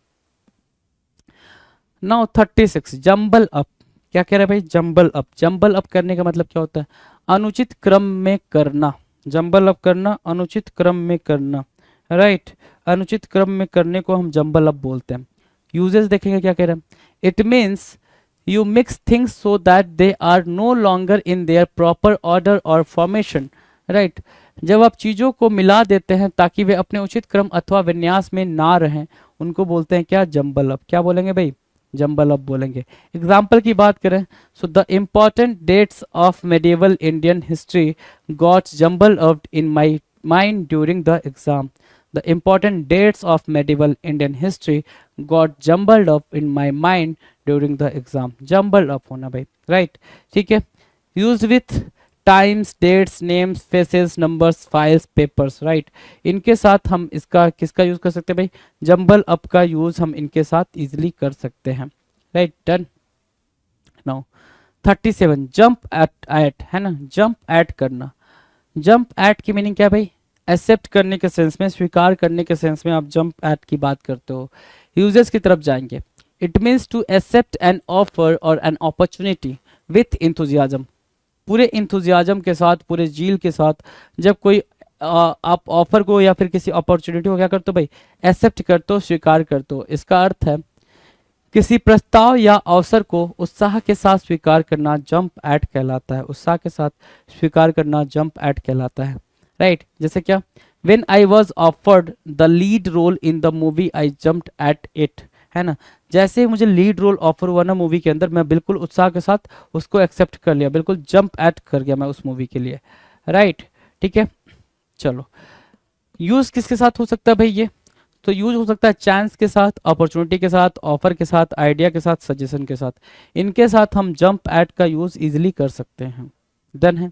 B: नाउ 36 जंबल अप, क्या कह रहा है भाई, जंबल अप। जंबल अप करने का मतलब क्या होता है, अनुचित क्रम में करना। जंबल अप करना, अनुचित क्रम में करना, राइट। अनुचित क्रम में करने को हम जंबल अप बोलते हैं। यूजेस देखेंगे क्या कह रहा है, it means you mix things so that they are no longer in their proper order और फॉर्मेशन, राइट। जब आप चीजों को मिला देते हैं ताकि वे अपने उचित क्रम अथवा विन्यास में ना रहें, उनको बोलते हैं क्या, जंबल अप। क्या बोलेंगे भाई, जंबल अप बोलेंगे। एग्जाम्पल की बात करें, so the important dates of medieval Indian history got jumble up in my mind during the exam. The important dates of medieval Indian history got jumbled up in my mind during the exam. Jumbled up होना भाई, right, ठीक है। Use with times, dates, names, faces, numbers, files, papers, right. इनके साथ हम इसका किसका use कर सकते हैं भाई, जंबल अप का यूज हम इनके साथ इजीली कर सकते हैं, right, done. Now 37 jump eight है ना, जंप एट करना। जंप एट की मीनिंग क्या है भाई, एक्सेप्ट करने के सेंस में, स्वीकार करने के सेंस में आप जंप एट की बात करते हो। यूजेस की तरफ जाएंगे, it means to accept an offer और एन अपॉर्चुनिटी विथ इंथुजियाज्म, पूरे इंथुजियाज्म के साथ, पूरे जील के साथ जब कोई आप ऑफर को या फिर किसी अपॉर्चुनिटी को क्या करते हो भाई, एक्सेप्ट करते हो, स्वीकार करते हो। इसका अर्थ है किसी प्रस्ताव या अवसर को उत्साह के साथ स्वीकार करना जंप एट कहलाता है। उत्साह के साथ स्वीकार करना जंप एट कहलाता है, राइट। जैसे क्या, when I was offered the lead role in the movie I jumped at it, है ना। जैसे ही मुझे लीड रोल ऑफर हुआ ना मूवी के अंदर, मैं बिल्कुल उत्साह के साथ उसको एक्सेप्ट कर लिया, बिल्कुल जंप एट कर गया मैं उस मूवी के लिए, राइट, ठीक है। चलो, यूज किसके साथ हो सकता है भाई ये, तो यूज हो सकता है चांस के साथ, अपॉर्चुनिटी के साथ, ऑफर के साथ, आइडिया के साथ, सजेशन के साथ। इनके साथ हम जंप एट का यूज इजिली कर सकते हैं। डन है।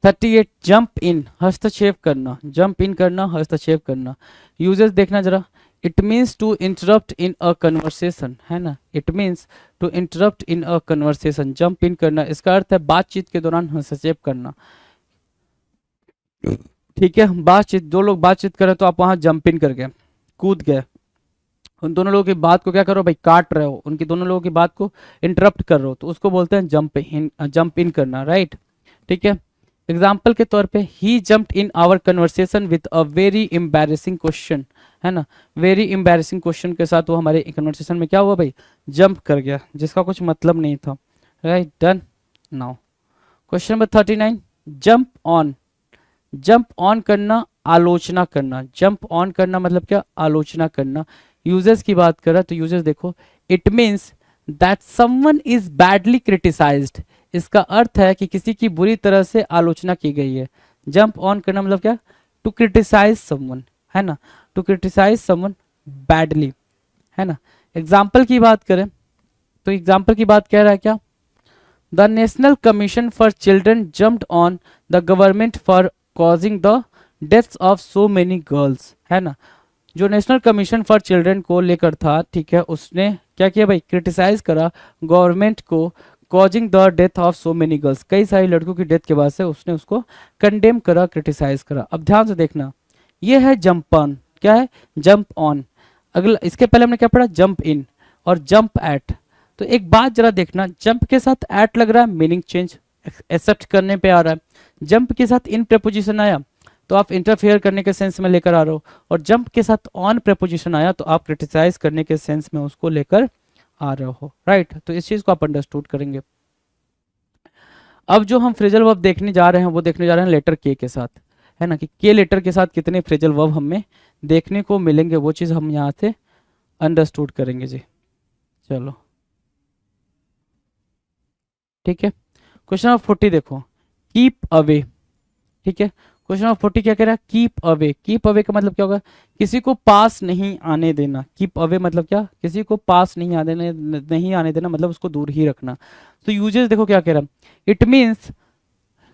B: 38 जंप इन, हस्तक्षेप करना। जंप इन करना, हस्तक्षेप करना। यूजेस देखना जरा, it means to interrupt in a conversation, है ना। It means to interrupt in a conversation, jump in करना, इसका अर्थ है बातचीत के दौरान हस्तक्षेप करना, ठीक है। बातचीत, दो लोग बातचीत कर रहे तो आप वहां जंप इन कर गए, कूद गए, उन दोनों लोगों की बात को क्या करो भाई, काट रहे हो, उनकी दोनों लोगों की बात को इंटरप्ट कर रहे हो, तो उसको बोलते हैं जंप इन करना, राइट, ठीक है। एग्जाम्पल के तौर पे, he jumped in our conversation with a very embarrassing question, है ना। वेरी एम्बैरेसिंग क्वेश्चन के साथ वो हमारे कन्वर्सेशन में क्या हुआ भाई, जंप कर गया, जिसका कुछ मतलब नहीं था, right, done. Now question number 39 jump on. Jump on करना, आलोचना करना। जंप ऑन करना मतलब क्या, आलोचना करना। यूजर्स की बात कर रहा तो यूजर्स देखो, it means that someone is badly criticised. इसका अर्थ है कि किसी की बुरी तरह से आलोचना की गई है। जंप ऑन करना मतलब क्या, टू क्रिटिसाइज समवन, है ना, टू क्रिटिसाइज समवन बैडली, है ना। एग्जाम्पल की बात करें तो एग्जाम्पल की बात कह रहा है क्या, the national commission for children jumped on the government for causing the deaths of so many girls, है ना। जो नेशनल कमीशन फॉर चिल्ड्रन को लेकर था, ठीक है, उसने क्या किया भाई, क्रिटिसाइज करा गवर्नमेंट को, causing the death of so many girls, कई सारी लड़कियों की डेथ के बाद से उसने उसको कंडेम करा, क्रिटिसाइज करा। अब ध्यान से देखना, ये है जंप ऑन, क्या है, जंप ऑन। अगला, इसके पहले हमने क्या पढ़ा, जंप इन और जंप एट। तो एक बात जरा देखना, जंप के साथ एट लग रहा है, मीनिंग चेंज, एक्सेप्ट करने पे आ रहा है। जंप के साथ इन प्रेपोजिशन आया तो आप इंटरफेयर करने के सेंस में लेकर आ रहे हो, और जंप के साथ ऑन प्रेपोजिशन आया तो आप क्रिटिसाइज करने के सेंस में उसको लेकर आ रहे हो, राइट। तो इस चीज को आप अंडरस्टूड करेंगे। अब जो हम फ्रेजल वर्ब देखने जा रहे हैं वो देखने जा रहे हैं लेटर के साथ, है ना, कि के लेटर के साथ कितने फ्रेजल वर्ब हमें देखने को मिलेंगे, वो चीज हम यहाँ से अंडरस्टूड करेंगे जी। चलो ठीक है, क्वेश्चन नंबर 40 देखो, कीप अवे, ठीक है। क्वेश्चन नंबर 40 क्या कह रहा है, कीप अवे। कीप अवे का मतलब क्या होगा, किसी को पास नहीं आने देना। कीप अवे मतलब क्या, किसी को पास नहीं आने देना मतलब उसको दूर ही रखना। तो यूजेस देखो क्या कह रहा है, इट मीन्स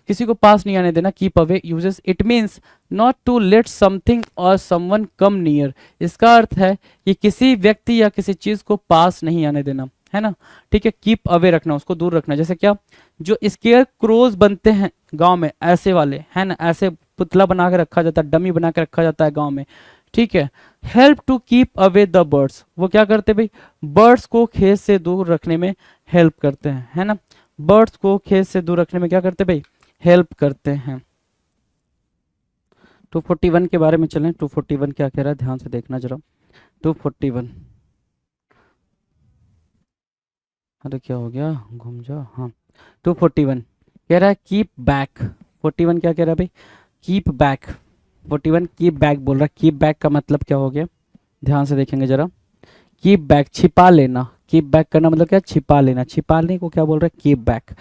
B: किसी को पास नहीं आने देना, keep away uses, it means not to let something और समवन कम नियर। इसका अर्थ है कि किसी व्यक्ति या किसी चीज को पास नहीं आने देना, है ना, ठीक है। कीप अवे रखना, उसको दूर रखना। जैसे क्या, जो स्केयर क्रोज बनते हैं गांव में, ऐसे वाले, है ना, ऐसे पुतला बना के रखा जाता है, डमी बना के रखा जाता है गांव में, ठीक है। Help to keep away the birds, वो क्या करते भाई, बर्ड्स को खेत से दूर रखने में हेल्प करते हैं, है ना। बर्ड्स को खेत से दूर रखने में क्या करते भाई, हेल्प करते हैं। 241 के बारे में चलें, 241 क्या कह रहा है, ध्यान से देखना जरा। 241, अरे क्या हो गया, घूम जाओ, हाँ। 241 कह रहा है कीप बैक। 41 क्या कह रहा है भाई, कीप बैक। 41 कीप बैक बोल रहा है। कीप बैक का मतलब क्या हो गया, ध्यान से देखेंगे जरा। कीप बैक, छिपा लेना। कीप बैक करना मतलब क्या, छिपा लेना। छिपाने को क्या बोल रहा है, कीप बैक।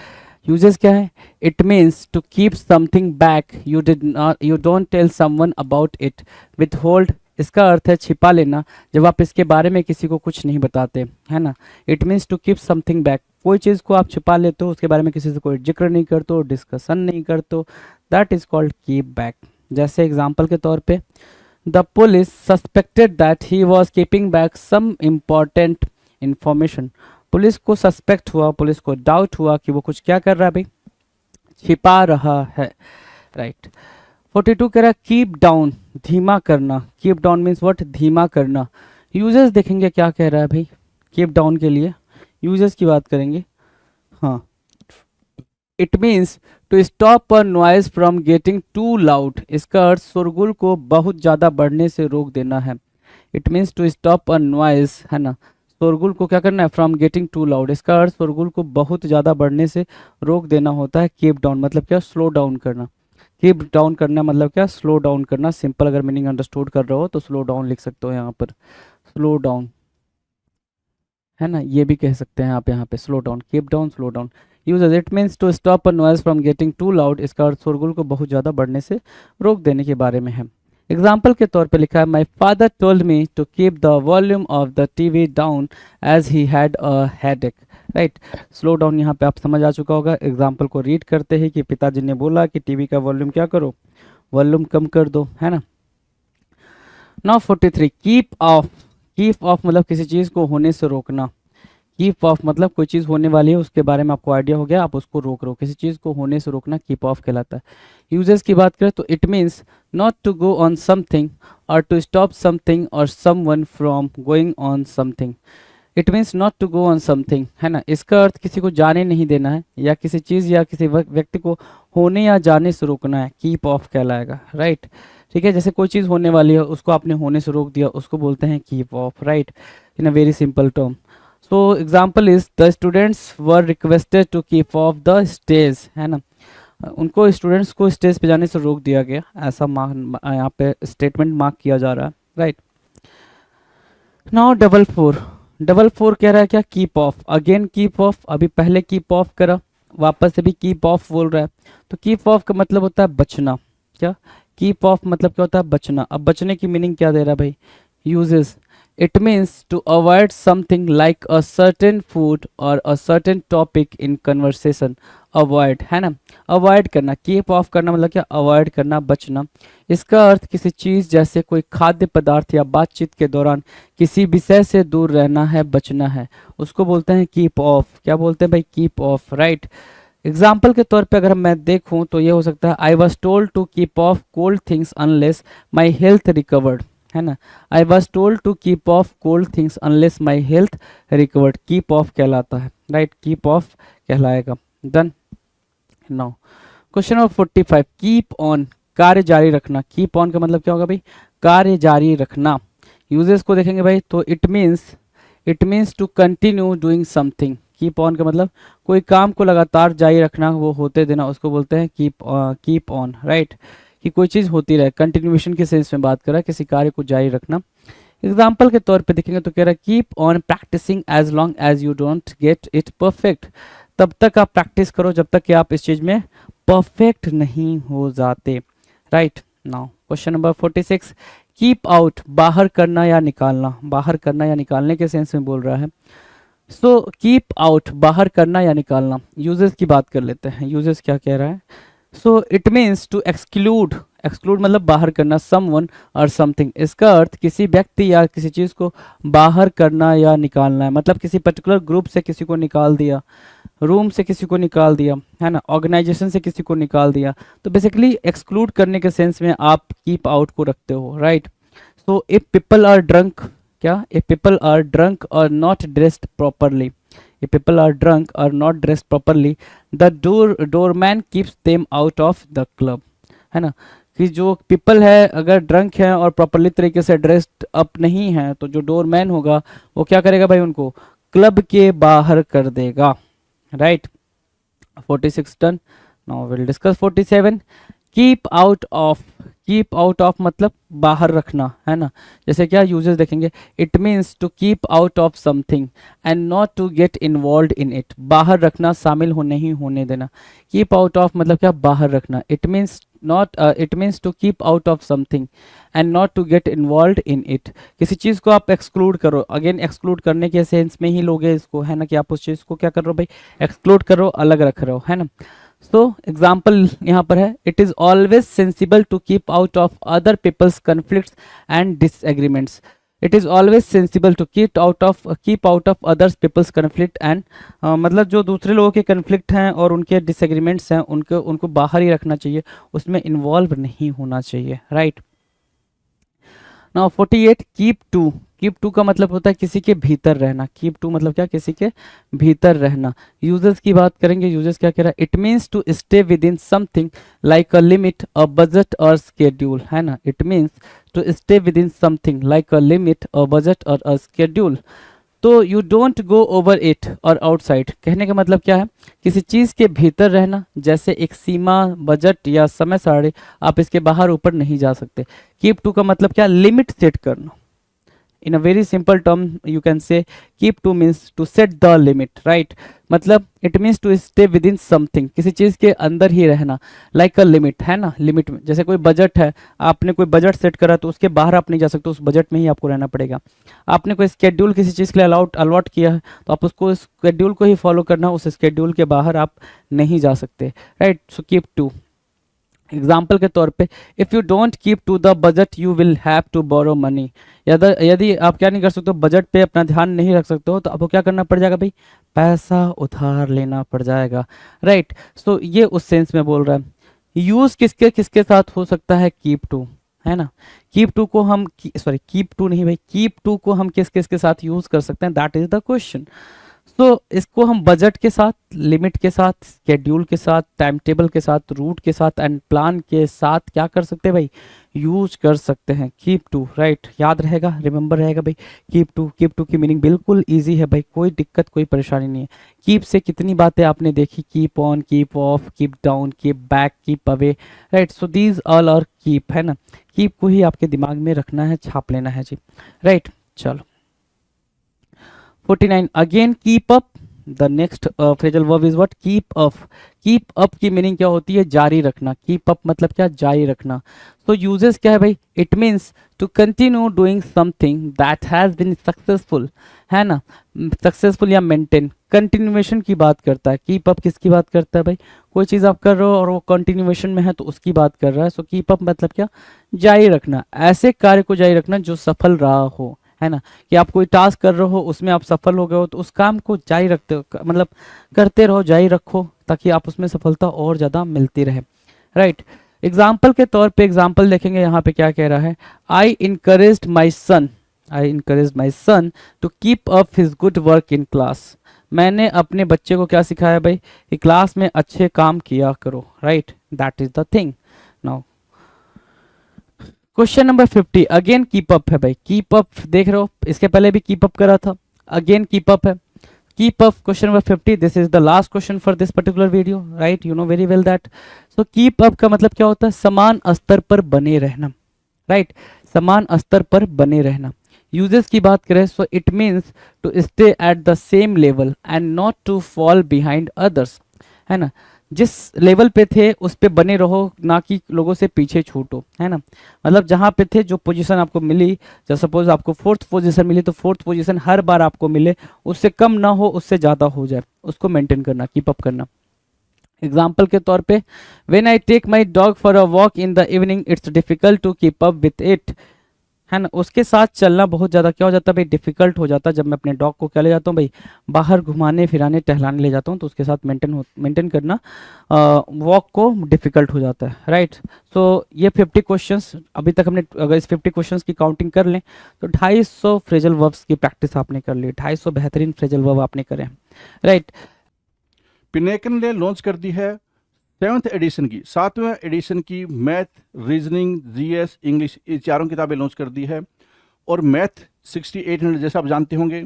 B: यूजेस क्या है, it means to keep something back, you don't tell someone about it. Withhold, इसका अर्थ है छिपा लेना, जब आप इसके बारे में किसी को कुछ नहीं बताते, है ना। It means to keep something back, कोई चीज़ को आप छिपा लेते हो, उसके बारे में किसी से कोई जिक्र नहीं करते हो, डिस्कशन नहीं करते हो, that is called keep back. जैसे एग्जाम्पल के तौर पे, the police suspected that he was keeping back some important information. Police को सस्पेक्ट हुआ, पुलिस को डाउट हुआ कि वो कुछ क्या कर रहा है भाई, छिपा रहा है, राइट। 42 कह रहा है कीप डाउन, धीमा करना। कीप डाउन मीन्स व्हाट, धीमा करना। यूजेस देखेंगे क्या कह रहा है भाई, कीप डाउन के लिए यूजेस की बात करेंगे, हाँ। It means to stop a noise from getting too loud. इसका अर्थ शोरगुल को बहुत ज़्यादा बढ़ने से रोक देना है। It means to stop a noise, है ना, शोरगुल को क्या करना है, फ्रॉम गेटिंग टू लाउड। इसका अर्थ शोरगुल को बहुत ज़्यादा बढ़ने से रोक देना होता है। कीप डाउन मतलब क्या, स्लो डाउन करना। कीप डाउन करना मतलब क्या, स्लो डाउन करना। सिंपल अगर मीनिंग अंडरस्टूड कर रहे हो तो स्लो डाउन लिख सकते हो यहाँ पर, स्लो डाउन, है ना, ये भी कह सकते हैं आप यहाँ पे, slow down, keep down, slow down. Uses, it means to stop a noise from getting too loud. इसका अर्थ शोरगुल को बहुत ज़्यादा बढ़ने से रोक देने के बारे में है। एग्जाम्पल के तौर पे लिखा है, my father told me to keep the volume of the TV down as he had a headache, right. Slow down यहाँ पे आप समझ आ चुका होगा। एग्जाम्पल को रीड करते ही कि पिताजी ने बोला कि टीवी का वॉल्यूम क्या करो, वॉल्यूम कम कर दो, है ना। Now 43, keep off. Keep of मतलब किसी चीज़ को होने से रोकना। कीप ऑफ मतलब कोई चीज़ होने वाली है, उसके बारे में आपको आइडिया हो गया, आप उसको रोक रहे हो, किसी चीज़ को होने से रोकना कीप ऑफ कहलाता है। यूजेस की बात करें तो it means not to go on something और टू स्टॉप समथिंग और someone from going on something. It means not to go on something, है ना। इसका अर्थ किसी को जाने नहीं देना है, या किसी चीज़ या किसी व्यक्ति को होने या जाने से रोकना है, कीप ऑफ कहलाएगा, राइट। ठीक है, जैसे कोई चीज़ होने वाली है, उसको आपने होने से रोक दिया, उसको बोलते हैं keep off, right, in a very simple term. So example is the students were requested to keep off the stage, है ना, उनको स्टूडेंट्स को स्टेज पे जाने से रोक दिया गया, ऐसा यहाँ पे स्टेटमेंट मार्क किया जा रहा है, राइट। नाउ 444 कह रहा है क्या, keep of. Again keep of, अभी पहले कीप ऑफ करा, वापस से भी कीप ऑफ बोल रहा है। तो कीप ऑफ का मतलब होता है बचना। क्या, कीप ऑफ मतलब क्या होता है, बचना। अब बचने की मीनिंग क्या दे रहा है भाई, uses. It means to avoid something like a certain food or a certain topic in conversation. Avoid है ना, अवॉइड करना, कीप ऑफ करना मतलब क्या, अवॉइड करना, बचना। इसका अर्थ किसी चीज़ जैसे कोई खाद्य पदार्थ या बातचीत के दौरान किसी विषय से दूर रहना है, बचना है, उसको बोलते हैं कीप ऑफ। क्या बोलते हैं भाई, कीप ऑफ, राइट। एग्जाम्पल के तौर पे अगर मैं देखूं तो ये हो सकता है, I was told to keep off cold things unless my health recovered, है ना। I was told to keep off cold things unless my health recovered, keep off कहलाता है, राइट, कीप ऑफ कहलाएगा। Done. Now question number 45, keep on, कार्य जारी रखना। Keep on का मतलब क्या होगा भाई, कार्य जारी रखना। यूजेस को देखेंगे भाई तो it means to continue doing something. Keep on का मतलब कोई काम को लगातार जारी रखना, वो होते देना, उसको बोलते हैं कीप ऑन, राइट, कि कोई चीज़ होती रहे, कंटिन्यूएशन के सेंस में बात कर रहा है, किसी कार्य को जारी रखना। एग्जाम्पल के तौर पे देखेंगे तो कह रहा है, keep on practising as long as you don't get it perfect. तब तक आप प्रैक्टिस करो जब तक कि आप इस चीज़ में परफेक्ट नहीं हो जाते, right. Now question number 46, keep out, बाहर करना या निकालना, बाहर करना या निकालने के सेंस में बोल रहा है। सो कीप आउट, बाहर करना या निकालना। यूजेस की बात कर लेते हैं, यूजेस क्या कह रहा है। So it means to exclude, exclude मतलब बाहर करना, समवन और समथिंग। इसका अर्थ किसी व्यक्ति या किसी चीज़ को बाहर करना या निकालना है, मतलब किसी पर्टिकुलर ग्रुप से किसी को निकाल दिया, रूम से किसी को निकाल दिया, है ना, ऑर्गेनाइजेशन से किसी को निकाल दिया। तो बेसिकली एक्सक्लूड करने के सेंस में आप कीप आउट को रखते हो, right. So if people are drunk, क्या, इफ पीपल आर ड्रंक और not dressed properly, if people are drunk or not dressed properly, the doorman keeps them out of the club, है ना, कि जो people है अगर ड्रंक है और प्रॉपरली तरीके से ड्रेस्ड अप नहीं है तो जो डोरमैन होगा वो क्या करेगा भाई, उनको क्लब के बाहर कर देगा, right. 46 done. Now will discuss 47, keep out of, keep out of मतलब बाहर रखना, है ना। जैसे क्या यूजेस देखेंगे, it means to keep out of something and not to get involve in it, बाहर रखना, शामिल हो नहीं होने देना। कीप आउट ऑफ मतलब क्या, बाहर रखना। It means to keep out of something and not to get involve in it, किसी चीज़ को आप एक्सक्लूड करो, अगेन एक्सक्लूड करने के सेंस में ही लोगे इसको, है ना, कि आप उस चीज़ को क्या कर रहे हो भाई, एक्सक्लूड करो, अलग रख रहे हो, है ना। सो एग्जाम्पल यहाँ पर है, it is always sensible to keep out of other people's conflicts and disagreements. It is always sensible to keep out of others people's conflict and, मतलब जो दूसरे लोगों के कन्फ्लिक्ट हैं और उनके डिसएग्रीमेंट्स हैं उनको बाहर ही रखना चाहिए, उसमें इन्वॉल्व नहीं होना चाहिए, right. Now 48, keep to, keep to का मतलब होता है किसी के भीतर रहना। कीप टू मतलब क्या, किसी के भीतर रहना। यूजर्स की बात करेंगे, यूजर्स क्या कह रहा है, it means to stay within something like a limit, a budget और स्केड्यूल, है ना। It means to stay within something like a limit, a budget और अ स्केड्यूल। तो you don't go over it और outside, कहने का मतलब क्या है, किसी चीज़ के भीतर रहना, जैसे एक सीमा, बजट या समय सारणी, आप इसके बाहर ऊपर नहीं जा सकते। कीप टू का मतलब क्या, लिमिट सेट करना। in a very simple term you can say keep to means to set the limit, right, मतलब it means to stay within something, किसी चीज़ के अंदर ही रहना, like a limit, है ना, लिमिट में। जैसे कोई बजट है, आपने कोई बजट सेट करा तो उसके बाहर आप नहीं जा सकते, उस बजट में ही आपको रहना पड़ेगा। आपने कोई स्केड्यूल किसी चीज़ के लिए अलॉट किया है तो आप उसको स्केड्यूल को ही फॉलो करना, उस स्केड्यूल के बाहर आप नहीं जा सकते, right. So keep to. Example के तौर पे, if you don't keep to the budget you will have to borrow money, यदि आप क्या नहीं कर सकते हो, बजट पे अपना ध्यान नहीं रख सकते हो, तो आपको क्या करना पड़ जाएगा भाई, पैसा उधार लेना पड़ जाएगा, राइट। सो ये उस सेंस में बोल रहा है। यूज़ किसके किसके साथ हो सकता है, कीप टू, है ना। कीप टू को हम कीप टू नहीं भाई, कीप टू को हम किस किस के साथ यूज़ कर सकते हैं, दैट इज द क्वेश्चन। तो इसको हम बजट के साथ, लिमिट के साथ, स्केड्यूल के साथ, टाइम टेबल के साथ, रूट के साथ एंड प्लान के साथ क्या कर सकते हैं भाई, यूज कर सकते हैं। कीप टू, राइट, याद रहेगा, रिमेंबर रहेगा भाई। कीप टू की मीनिंग बिल्कुल इजी है भाई, कोई दिक्कत कोई परेशानी नहीं है। कीप से कितनी बातें आपने देखी, keep on, keep off, keep down, keep back, keep away, right. So these all are keep, है ना। कीप को ही आपके दिमाग में रखना है, छाप लेना है जी, राइट। चलो 49, again keep up, the next phrasal verb is what, keep up. Keep up की मीनिंग क्या होती है, जारी रखना। कीप अप मतलब क्या, जारी रखना। तो यूजेस क्या है भाई, it means to continue doing something that has been successful, है ना, सक्सेसफुल या मेंटेन। कंटिन्यूएशन की बात करता है। कीप अप किसकी बात करता है भाई, कोई चीज़ आप कर रहे हो और वो कंटिन्यूएशन में है तो उसकी बात कर रहा है। सो कीप अप मतलब क्या, जारी रखना, ऐसे कार्य को जारी रखना जो सफल रहा हो, है ना। कि आप कोई टास्क कर रहे हो, उसमें आप सफल हो गए हो, तो उस काम को जारी रखते हो, मतलब करते रहो, जारी रखो, ताकि आप उसमें सफलता और ज़्यादा मिलती रहे, राइट। एग्जाम्पल के तौर पे एग्जाम्पल देखेंगे यहाँ पे क्या कह रहा है, I encouraged my son to keep up his good work in class. मैंने अपने बच्चे को क्या सिखाया भाई, कि क्लास में अच्छे काम किया करो, right, that is the thing. Now question number 50, again keep up है भाई। कीप अप देख रहे हो, इसके पहले भी कीप अप करा था, अगेन कीप अप है। Keep up question number 50, this is the last question for this particular video, right, you know very well that. So keep up का मतलब क्या होता है, समान स्तर पर बने रहना, राइट, समान स्तर पर बने रहना। यूजेस की बात करें, so it means to stay at the same level and not to fall behind others, है ना। जिस लेवल पे थे उस पे बने रहो, ना कि लोगों से पीछे छूटो, है ना। मतलब जहाँ पे थे, जो पोजीशन आपको मिली, जब सपोज आपको 4th पोजीशन मिली, तो 4th पोजीशन हर बार आपको मिले, उससे कम ना हो, उससे ज़्यादा हो जाए, उसको मेंटेन करना, कीप अप करना। एग्जाम्पल के तौर पे, when I take my dog for a walk in the evening it's difficult to keep up with it, है ना। उसके साथ चलना बहुत ज़्यादा क्या हो जाता है भाई, डिफिकल्ट हो जाता है। जब मैं अपने डॉग को क्या ले जाता हूँ भाई, बाहर घुमाने फिराने टहलाने ले जाता हूँ, तो उसके साथ मेंटेन करना वॉक को डिफिकल्ट हो जाता है, राइट। सो ये 50 क्वेश्चंस अभी तक हमने, अगर इस 50 क्वेश्चंस की काउंटिंग कर लें तो 250 फ्रेजल वर्ब्स की प्रैक्टिस आपने कर ली, 250 बेहतरीन फ्रेजल वर्ब आपने करे, राइट।
A: पिनेकन ने लॉन्च कर दी है 7th एडिशन की, 7वें एडिशन की मैथ, रीजनिंग, जीएस, इंग्लिश, ये चारों किताबें लॉन्च कर दी है। और मैथ 6800, जैसे आप जानते होंगे,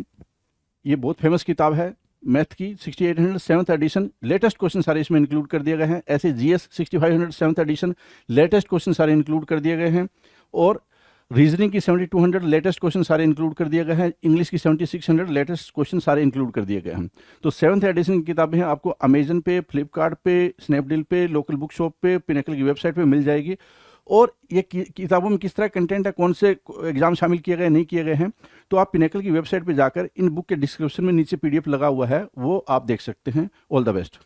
A: ये बहुत फेमस किताब है मैथ की। 6800 7th एडिशन, लेटेस्ट क्वेश्चन सारे इसमें इंक्लूड कर दिए गए हैं। ऐसे GS 6500 7th edition, latest question सारे इंक्लूड कर दिए गए हैं। और रीजनिंग की 7200 लेटेस्ट क्वेश्चन सारे इंक्लूड कर दिए गए हैं। इंग्लिश की 7600 लेटेस्ट क्वेश्चन सारे इंक्लूड कर दिए गए हैं। तो 7th एडिशन की किताबें हैं, आपको अमेजन पे, फ्लिपकार्ट पे, स्नैपडील पे, लोकल बुक शॉप पे, पिनेकल की वेबसाइट पे मिल जाएगी। और ये किताबों में किस तरह कंटेंट है, कौन से एग्जाम शामिल किए गए नहीं किए गए हैं, तो आप पिनेकल की वेबसाइट पे जाकर इन बुक के डिस्क्रिप्शन में नीचे पीडीएफ लगा हुआ है, वो आप देख सकते हैं। All the best.